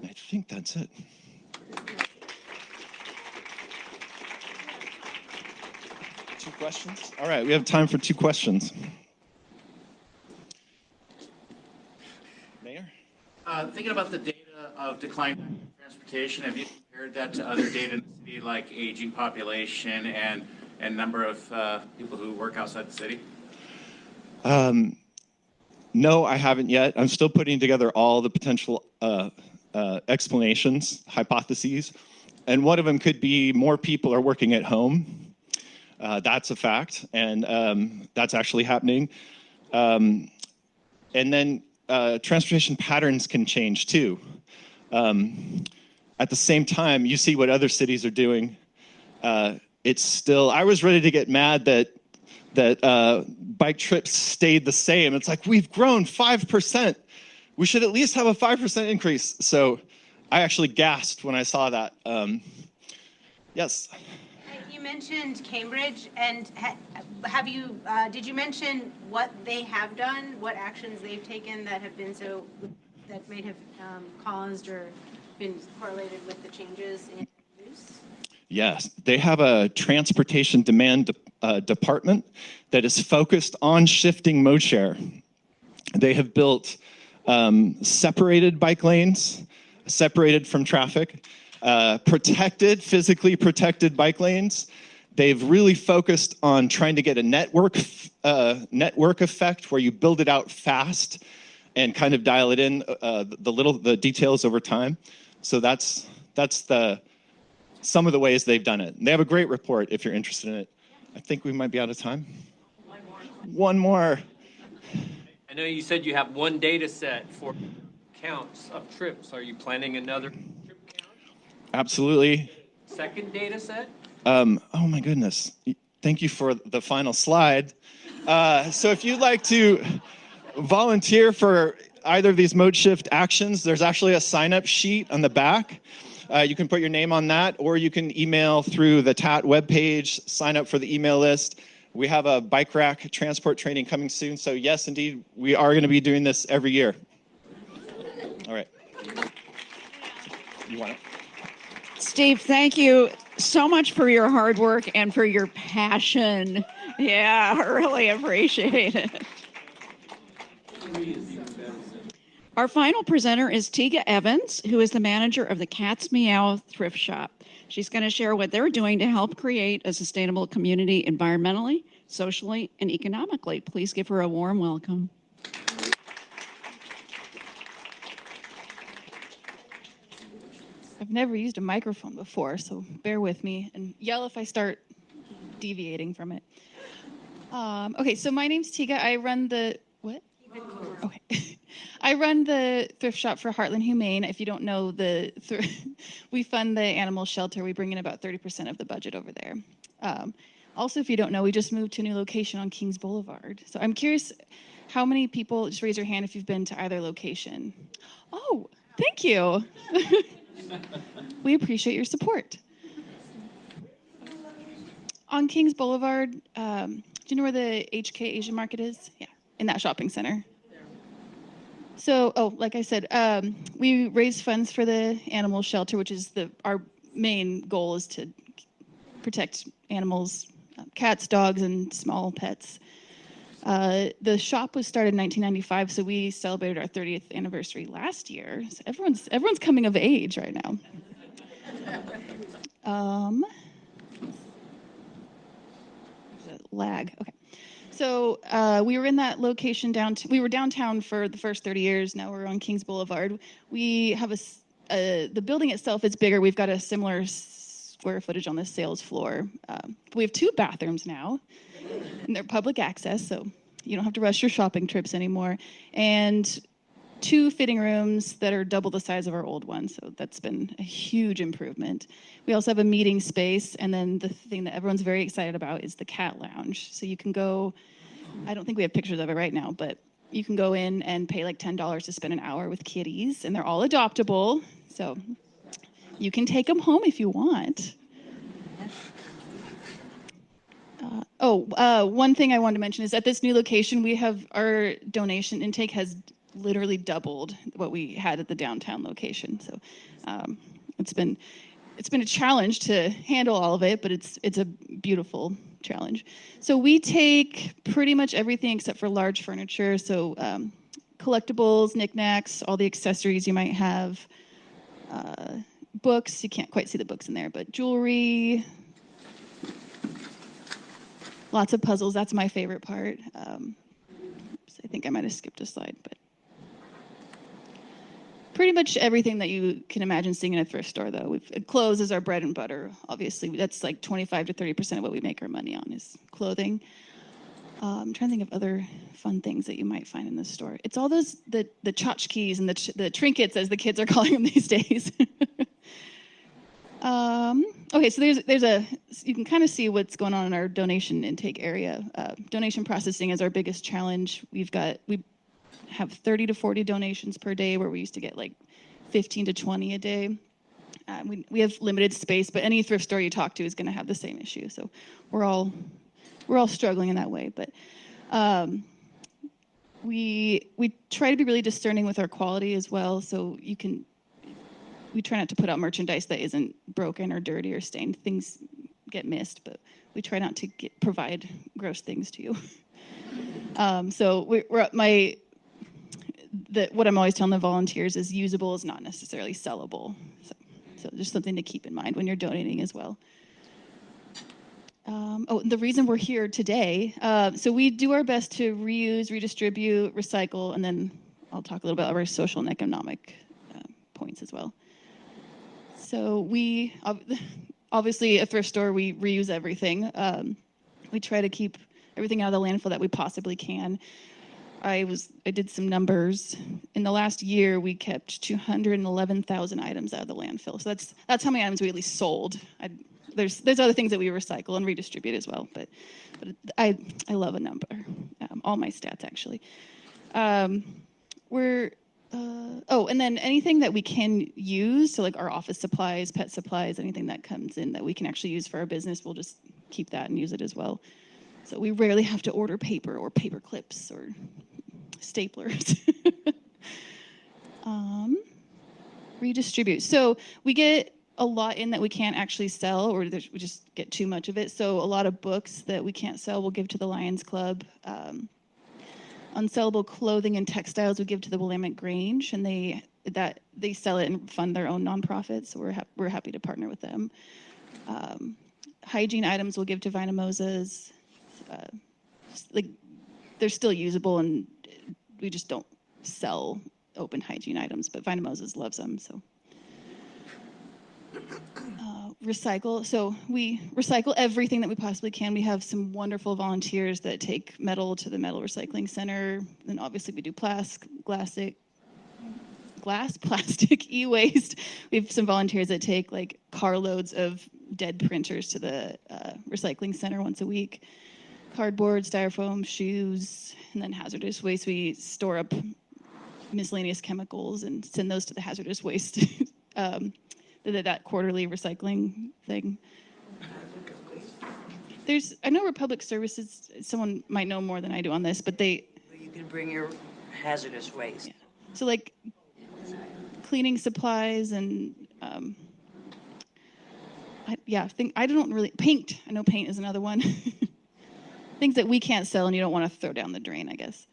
I think that's it. Two questions? All right, we have time for 2 questions. Mayor? Thinking about the data of decline in transportation, have you compared that to other data in the city, like aging population and number of people who work outside the city? No, I haven't yet. I'm still putting together all the potential explanations, hypotheses, and one of them could be more people are working at home. That's a fact, and that's actually happening. And then transportation patterns can change too. At the same time, you see what other cities are doing. It's still, I was ready to get mad that that bike trips stayed the same. It's like, we've grown 5%. We should at least have a 5% increase. So I actually gasped when I saw that. Yes. You mentioned Cambridge, and have you, did you mention what they have done, what actions they've taken that have been that may have caused or been correlated with the changes in use? Yes, they have a transportation demand department that is focused on shifting mode share. They have built separated bike lanes, separated from traffic, physically protected bike lanes. They've really focused on trying to get a network effect where you build it out fast and kind of dial it in, the details over time. So that's some of the ways they've done it. They have a great report if you're interested in it. I think we might be out of time. One more. I know you said you have one data set for counts of trips. Are you planning another trip count? Absolutely. Second data set? Oh my goodness. Thank you for the final slide. So if you'd like to volunteer for either of these mode shift actions, there's actually a sign-up sheet on the back. You can put your name on that, or you can email through the TAT webpage, sign up for the email list. We have a bike rack transport training coming soon. So yes, indeed, we are going to be doing this every year. All right. You want it? Steve, thank you so much for your hard work and for your passion. Yeah, I really appreciate it. Our final presenter is Tiga Evans, who is the manager of the Cat's Meow Thrift Shop. She's going to share what they're doing to help create a sustainable community environmentally, socially, and economically. Please give her a warm welcome. I've never used a microphone before, so bear with me and yell if I start deviating from it. Okay, so my name's Tiga. I run the, what? Okay. I run the thrift shop for Heartland Humane. If you don't know, we fund the animal shelter. We bring in about 30% of the budget over there. Also, if you don't know, we just moved to a new location on Kings Boulevard. So I'm curious, how many people, just raise your hand if you've been to either location. Oh, thank you. We appreciate your support. On Kings Boulevard, do you know where the HK Asian Market is? Yeah, in that shopping center. So, like I said, we raise funds for the animal shelter, which is our main goal is to protect animals, cats, dogs, and small pets. The shop was started in 1995, so we celebrated our 30th anniversary last year. So everyone's coming of age right now. Lag. Okay. So we were in that location we were downtown for the first 30 years. Now we're on Kings Boulevard. We have the building itself is bigger. We've got a similar square footage on the sales floor. We have 2 bathrooms now, and they're public access, so you don't have to rush your shopping trips anymore. And 2 fitting rooms that are double the size of our old one, so that's been a huge improvement. We also have a meeting space, and then the thing that everyone's very excited about is the cat lounge. So you can go, I don't think we have pictures of it right now, but you can go in and pay like $10 to spend an hour with kitties, and they're all adoptable, so you can take them home if you want. One thing I wanted to mention is at this new location, we have our donation intake has literally doubled what we had at the downtown location. So it's been a challenge to handle all of it, but it's a beautiful challenge. So we take pretty much everything except for large furniture. So collectibles, knickknacks, all the accessories you might have, books. You can't quite see the books in there, but jewelry. Lots of puzzles. That's my favorite part. I think I might have skipped a slide, but pretty much everything that you can imagine seeing in a thrift store, though. Clothes is our bread and butter, obviously. That's like 25 to 30% of what we make our money on is clothing. I'm trying to think of other fun things that you might find in this store. It's all those, the tchotchkes and the trinkets, as the kids are calling them these days. Okay, so you can kind of see what's going on in our donation intake area. Donation processing is our biggest challenge. We have 30 to 40 donations per day, where we used to get like 15 to 20 a day. We have limited space, but any thrift store you talk to is going to have the same issue. So we're all struggling in that way. But we try to be really discerning with our quality as well. So we try not to put out merchandise that isn't broken or dirty or stained. Things get missed, but we try not to provide gross things to you. So what I'm always telling the volunteers is usable is not necessarily sellable. So just something to keep in mind when you're donating as well. The reason we're here today, so we do our best to reuse, redistribute, recycle, and then I'll talk a little bit about our social and economic points as well. So we, obviously a thrift store, we reuse everything. We try to keep everything out of the landfill that we possibly can. I did some numbers. In the last year, we kept 211,000 items out of the landfill. So that's how many items we at least sold. There's other things that we recycle and redistribute as well, but I love a number. All my stats actually. And then anything that we can use, so like our office supplies, pet supplies, anything that comes in that we can actually use for our business, we'll just keep that and use it as well. So we rarely have to order paper or paper clips or staplers. Redistribute. So we get a lot in that we can't actually sell, or we just get too much of it. So a lot of books that we can't sell, we'll give to the Lions Club. Unsellable clothing and textiles we give to the Willamette Grange, and they sell it and fund their own nonprofits. So we're happy to partner with them. Hygiene items we'll give to Vinamosas. Like they're still usable, and we just don't sell open hygiene items, but Vinamosas loves them. So recycle. So we recycle everything that we possibly can. We have some wonderful volunteers that take metal to the metal recycling center. And obviously we do plastic, e-waste. We have some volunteers that take like carloads of dead printers to the recycling center once a week. Cardboard, styrofoam, shoes, and then hazardous waste. We store up miscellaneous chemicals and send those to the hazardous waste that quarterly recycling thing. I know Republic Services, someone might know more than I do on this, but you can bring your hazardous waste. Yeah. So like cleaning supplies and paint. I know paint is another one. Things that we can't sell and you don't want to throw down the drain, I guess.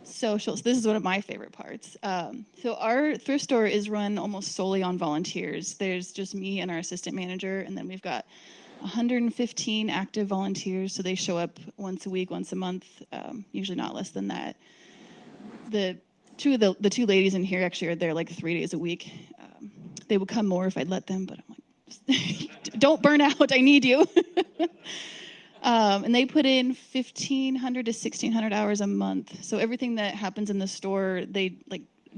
Socials. This is one of my favorite parts. So our thrift store is run almost solely on volunteers. There's just me and our assistant manager, and then we've got 115 active volunteers. So they show up once a week, once a month, usually not less than that. The two ladies in here actually are there like 3 days a week. They would come more if I'd let them, but I'm like, don't burn out. I need you. And they put in 1,500 to 1,600 hours a month. So everything that happens in the store,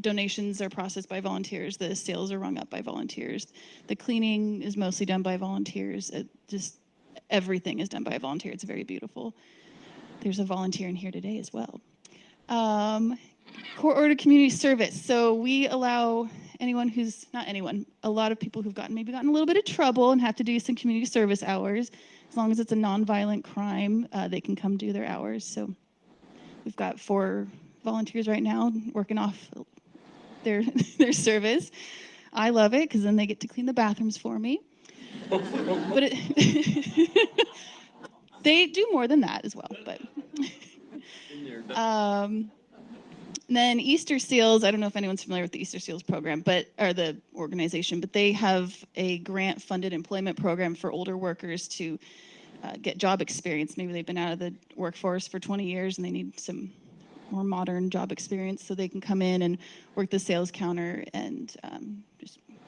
donations are processed by volunteers. The sales are rung up by volunteers. The cleaning is mostly done by volunteers. Everything is done by a volunteer. It's very beautiful. There's a volunteer in here today as well. Court order community service. So we allow a lot of people who've gotten a little bit of trouble and have to do some community service hours. As long as it's a nonviolent crime, they can come do their hours. So we've got 4 volunteers right now working off their service. I love it because then they get to clean the bathrooms for me. But they do more than that as well. But and then Easter Seals, I don't know if anyone's familiar with the Easter Seals program, or the organization, but they have a grant-funded employment program for older workers to get job experience. Maybe they've been out of the workforce for 20 years and they need some more modern job experience, so they can come in and work the sales counter and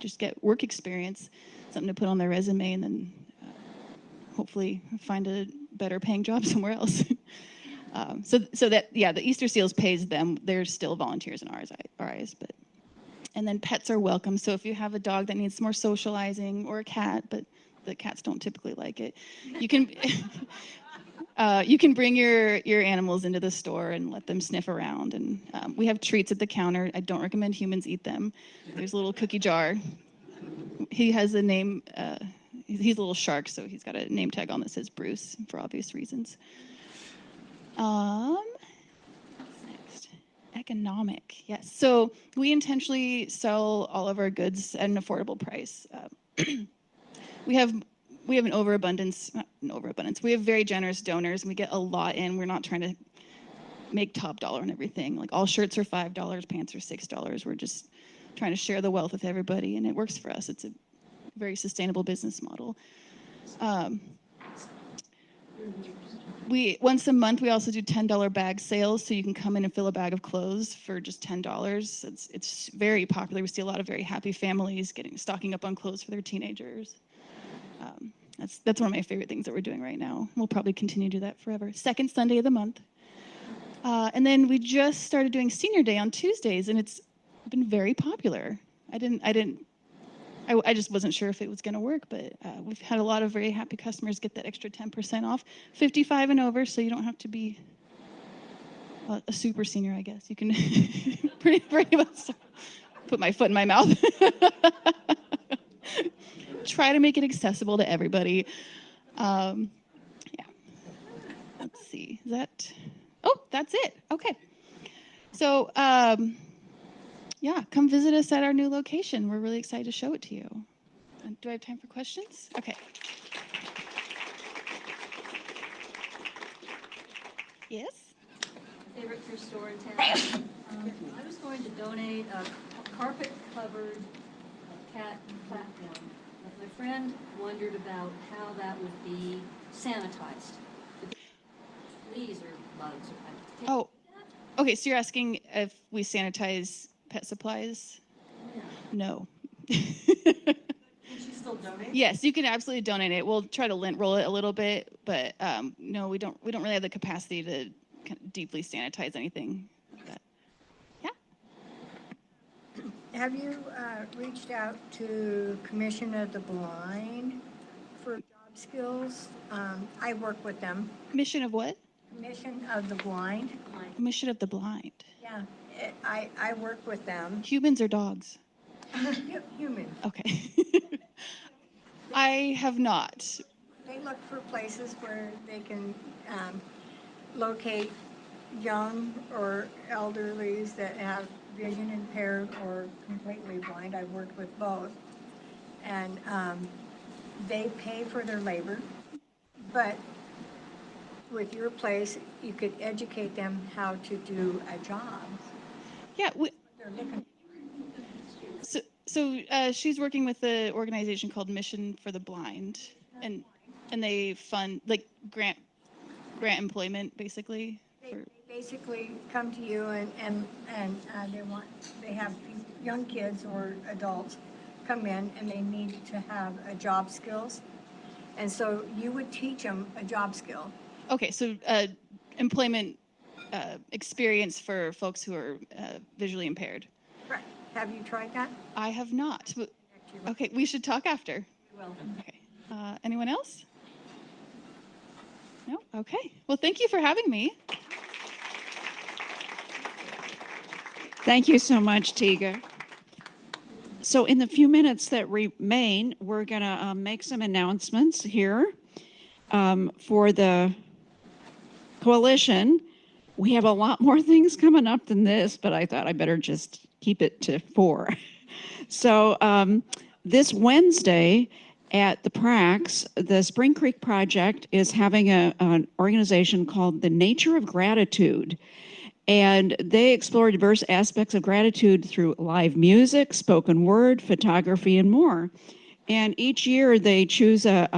just get work experience, something to put on their resume, and then hopefully find a better paying job somewhere else. The Easter Seals pays them. They're still volunteers in our eyes, but And then pets are welcome. So if you have a dog that needs more socializing, or a cat, but the cats don't typically like it, you can you can bring your animals into the store and let them sniff around. And we have treats at the counter. I don't recommend humans eat them. There's a little cookie jar. He has a name. He's a little shark, so he's got a name tag on that says Bruce for obvious reasons. Next, economic. Yes. So we intentionally sell all of our goods at an affordable price. We have an overabundance, not an overabundance. We have very generous donors, and we get a lot in. We're not trying to make top dollar on everything. Like, all shirts are $5, pants are $6. We're just trying to share the wealth with everybody, and it works for us. It's a very sustainable business model. We once a month we also do $10 bag sales, so you can come in and fill a bag of clothes for just $10. It's very popular. We see a lot of very happy families stocking up on clothes for their teenagers. That's one of my favorite things that we're doing right now. We'll probably continue to do that forever. Second Sunday of the month. And then we just started doing Senior Day on Tuesdays, and it's been very popular. I just wasn't sure if it was going to work, but we've had a lot of very happy customers get that extra 10% off. 55 and over, so you don't have to be a super senior, I guess. You can pretty much put my foot in my mouth. Try to make it accessible to everybody. Yeah. Let's see. Is that? Oh, that's it. Okay. So, yeah, come visit us at our new location. We're really excited to show it to you. Do I have time for questions? Okay. Yes? Favorite thrift store in town. I was going to donate a carpet-covered cat platform. But my friend wondered about how that would be sanitized. Fleas or bugs. Oh, okay. So you're asking if we sanitize pet supplies? Yeah. No. Can she still donate? Yes, you can absolutely donate it. We'll try to lint roll it a little bit, but no, we don't really have the capacity to kind of deeply sanitize anything. But, yeah. Have you reached out to Commission of the Blind for job skills? I work with them. Mission of what? Commission of the Blind. Mission of the Blind. Yeah, I work with them. Humans or dogs? Human. Okay. I have not. They look for places where they can locate young or elderlies that have vision impaired or completely blind. I've worked with both. And they pay for their labor, but with your place, you could educate them how to do a job. Yeah, They're looking. So she's working with the organization called Mission for the Blind, and they fund like grant employment basically. They basically come to you and they have young kids or adults come in and they need to have a job skills, and so you would teach them a job skill. Okay, so employment experience for folks who are visually impaired. Right. Have you tried that? I have not. Okay, we should talk after. Well. Okay. Anyone else? No? Okay. Well, thank you for having me. Thank you so much, Tiga. So in the few minutes that remain, we're going to make some announcements here for the coalition. We have a lot more things coming up than this, but I thought I better just keep it to 4. So this Wednesday at the Prax, the Spring Creek Project is having an organization called The Nature of Gratitude. And they explore diverse aspects of gratitude through live music, spoken word, photography, and more. And each year they choose a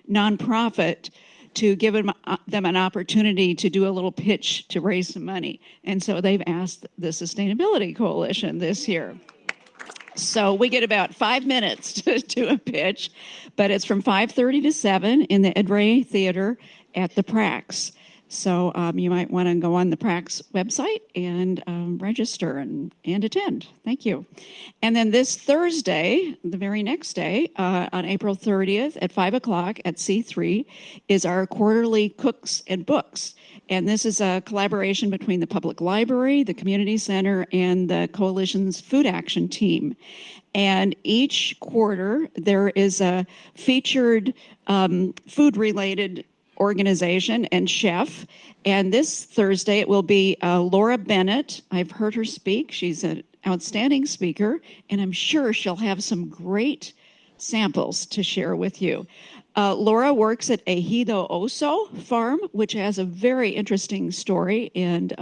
nonprofit to give them an opportunity to do a little pitch to raise some money. And so they've asked the Sustainability Coalition this year. So we get about 5 minutes to do a pitch, but it's from 5:30 to 7 in the Ed Ray Theater at the Prax. So you might want to go on the PRAC's website and register and attend. Thank you. And then this Thursday, the very next day, on April 30th at 5 o'clock at C3, is our quarterly Cooks and Books. And this is a collaboration between the Public Library, the Community Center, and the Coalition's Food Action Team. And each quarter, there is a featured food-related organization and chef. And this Thursday, it will be Laura Bennett. I've heard her speak. She's an outstanding speaker, and I'm sure she'll have some great samples to share with you. Laura works at Ejido Oso Farm, which has a very interesting story, and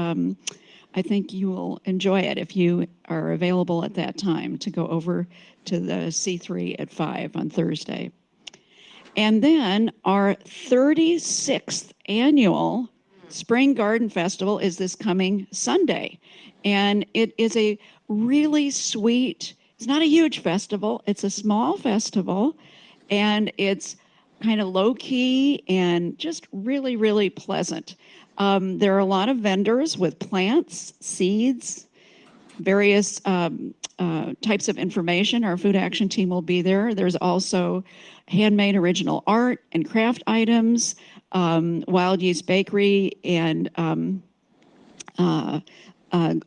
I think you will enjoy it if you are available at that time to go over to the C3 at 5 on Thursday. And then our 36th annual Spring Garden Festival is this coming Sunday. And it is a really sweet, it's not a huge festival, it's a small festival, and it's kind of low key and just really, really pleasant. There are a lot of vendors with plants, seeds, various types of information. Our Food Action Team will be there. There's also handmade original art and craft items, Wild Yeast Bakery, and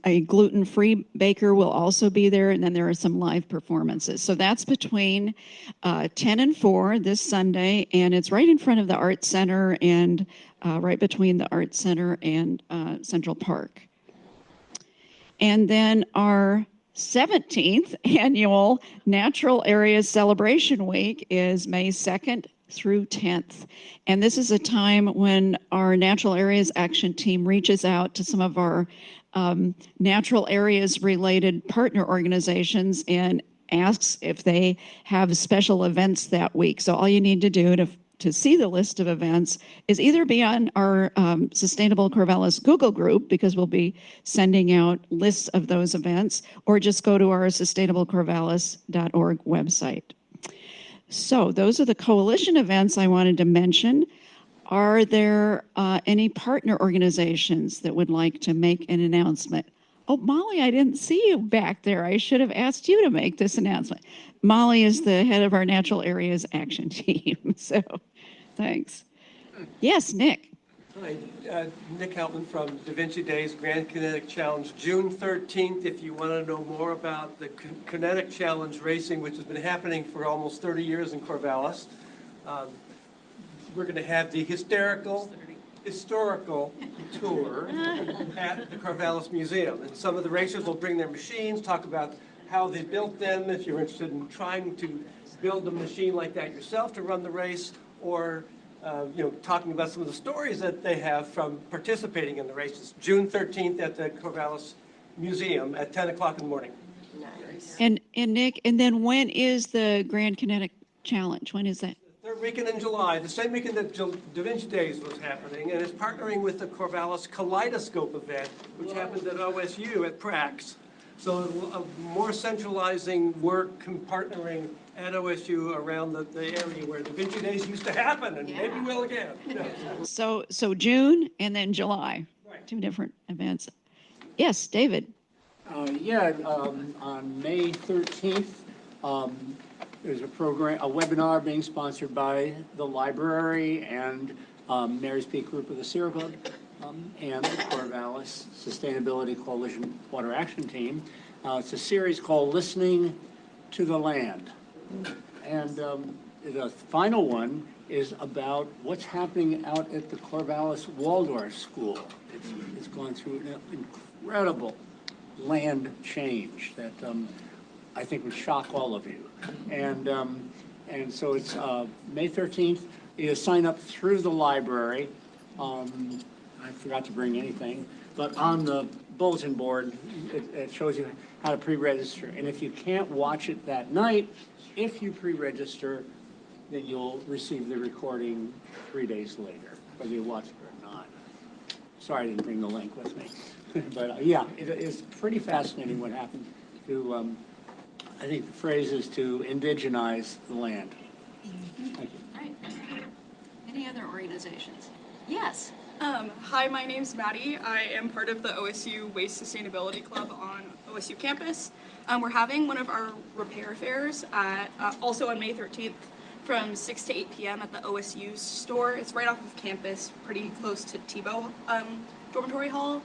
a gluten-free baker will also be there, and then there are some live performances. So that's between 10 and 4 this Sunday, and it's right in front of the Art Center and right between the Art Center and Central Park. And then our 17th annual Natural Areas Celebration Week is May 2nd through 10th. And this is a time when our Natural Areas Action Team reaches out to some of our natural areas related partner organizations and asks if they have special events that week. So all you need to do to see the list of events is either be on our Sustainable Corvallis Google group, because we'll be sending out lists of those events, or just go to our sustainablecorvallis.org website. So those are the coalition events I wanted to mention. Are there any partner organizations that would like to make an announcement? Oh, Molly, I didn't see you back there. I should have asked you to make this announcement. Molly is the head of our Natural Areas Action Team, so thanks. Yes, Nick. Hi, Nick Heltman from Da Vinci Days Grand Kinetic Challenge, June 13th. If you want to know more about the Kinetic Challenge racing, which has been happening for almost 30 years in Corvallis, we're going to have the historical tour at the Corvallis Museum. And some of the racers will bring their machines, talk about how they built them, if you're interested in trying to build a machine like that yourself to run the race, or talking about some of the stories that they have from participating in the races. June 13th at the Corvallis Museum at 10 o'clock in the morning. Nice. And Nick, and then when is the Grand Kinetic Challenge? When is that? Third weekend in July, the same weekend that Da Vinci Days was happening, and it's partnering with the Corvallis Kaleidoscope event, which happens at OSU at PRAC's. So more centralizing work, partnering at OSU around the area where Da Vinci Days used to happen, and maybe will again. So June and then July, right. 2 different events. Yes, David. On May 13th, there's a webinar being sponsored by the library and Mary's Peak Group of the Sierra Club and the Corvallis Sustainability Coalition Water Action Team. It's a series called Listening to the Land. And the final one is about what's happening out at the Corvallis Waldorf School. It's gone through an incredible land change that I think would shock all of you. And so it's May 13th. You sign up through the library. I forgot to bring anything, but on the bulletin board, it shows you how to pre-register. And if you can't watch it that night, if you pre-register, then you'll receive the recording 3 days later, whether you watch it or not. Sorry I didn't bring the link with me. But yeah, it is pretty fascinating what happened to, I think the phrase is to indigenize the land. Thank you. Right. Any other organizations? Yes. Hi, my name's Maddie. I am part of the OSU Waste Sustainability Club on OSU campus. We're having one of our repair fairs at, also on May 13th from 6 to 8 p.m. at the OSU store. It's right off of campus, pretty close to Tebow Dormitory Hall.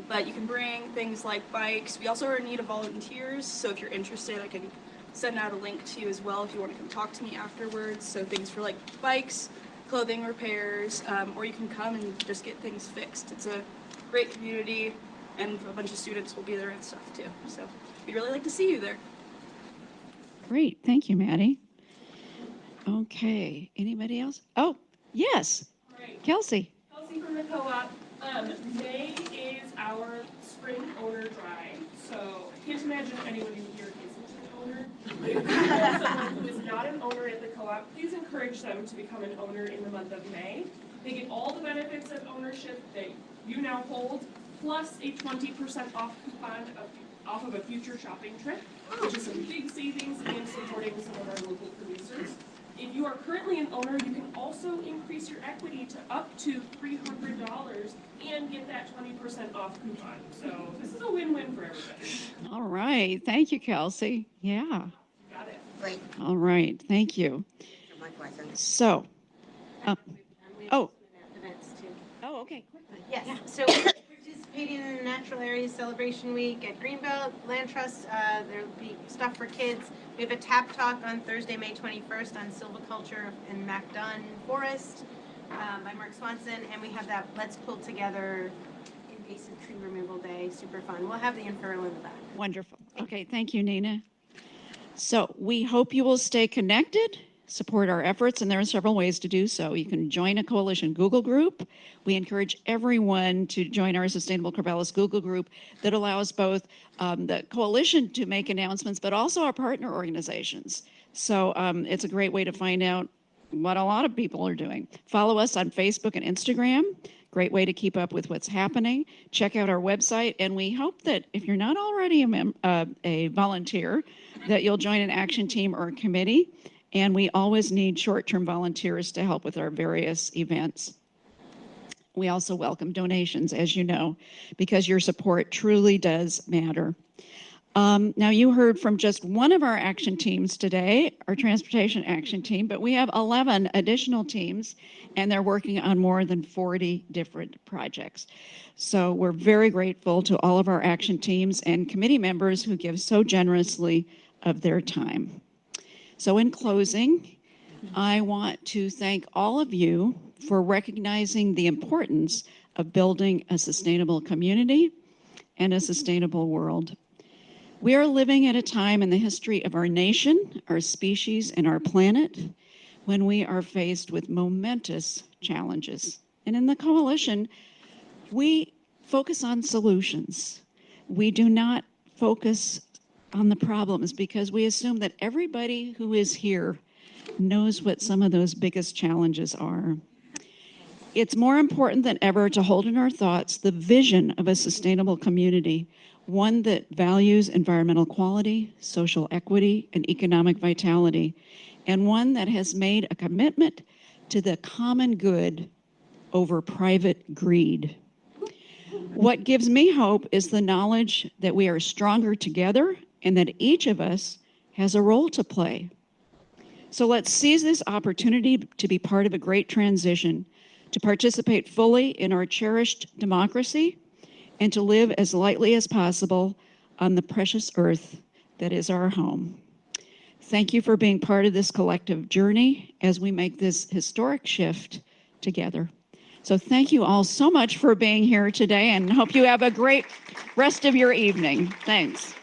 But you can bring things like bikes. We also are in need of volunteers, so if you're interested, I can send out a link to you as well if you want to come talk to me afterwards. So things for like bikes, clothing repairs, or you can come and just get things fixed. It's a great community, and a bunch of students will be there and stuff too. So we'd really like to see you there. Great. Thank you, Maddie. Okay. Anybody else? Oh, yes. Right. Kelsey. Kelsey from the co-op. May is our spring owner drive, so I can't imagine anyone in here isn't an owner. But if you know someone who is not an owner at the co-op, please encourage them to become an owner in the month of May. They get all the benefits of ownership that you now hold, plus a 20% off coupon off of a future shopping trip, which is some big savings and supporting some of our local producers. If you are currently an owner, you can also increase your equity to up to $300 and get that 20% off coupon. So this is a win-win for everybody. All right. Thank you, Kelsey. Yeah. Got it. Great. All right. Thank you. My question. So, oh. Events too. Oh, okay. Yes, so we're participating in the Natural Areas Celebration Week at Greenbelt Land Trust. There'll be stuff for kids. We have a tap talk on Thursday, May 21st on silviculture in MacDunn Forest by Mark Swanson, and we have that Let's Pull Together Invasive Tree Removal Day. Super fun. We'll have the info in the back. Wonderful. Okay. Thank you, Nina. So we hope you will stay connected, support our efforts, and there are several ways to do so. You can join a coalition Google group. We encourage everyone to join our Sustainable Corvallis Google group that allows both the coalition to make announcements, but also our partner organizations. So it's a great way to find out what a lot of people are doing. Follow us on Facebook and Instagram. Great way to keep up with what's happening. Check out our website, and we hope that if you're not already a volunteer, that you'll join an action team or a committee. And we always need short-term volunteers to help with our various events. We also welcome donations, as you know, because your support truly does matter. Now, you heard from just one of our action teams today, our transportation action team, but we have 11 additional teams, and they're working on more than 40 different projects. So we're very grateful to all of our action teams and committee members who give so generously of their time. So in closing, I want to thank all of you for recognizing the importance of building a sustainable community and a sustainable world. We are living at a time in the history of our nation, our species, and our planet when we are faced with momentous challenges. And in the coalition, we focus on solutions. We do not focus on the problems because we assume that everybody who is here knows what some of those biggest challenges are. It's more important than ever to hold in our thoughts the vision of a sustainable community, one that values environmental quality, social equity, and economic vitality, and one that has made a commitment to the common good over private greed. What gives me hope is the knowledge that we are stronger together and that each of us has a role to play. So let's seize this opportunity to be part of a great transition, to participate fully in our cherished democracy, and to live as lightly as possible on the precious earth that is our home. Thank you for being part of this collective journey as we make this historic shift together. So thank you all so much for being here today, and hope you have a great rest of your evening. Thanks.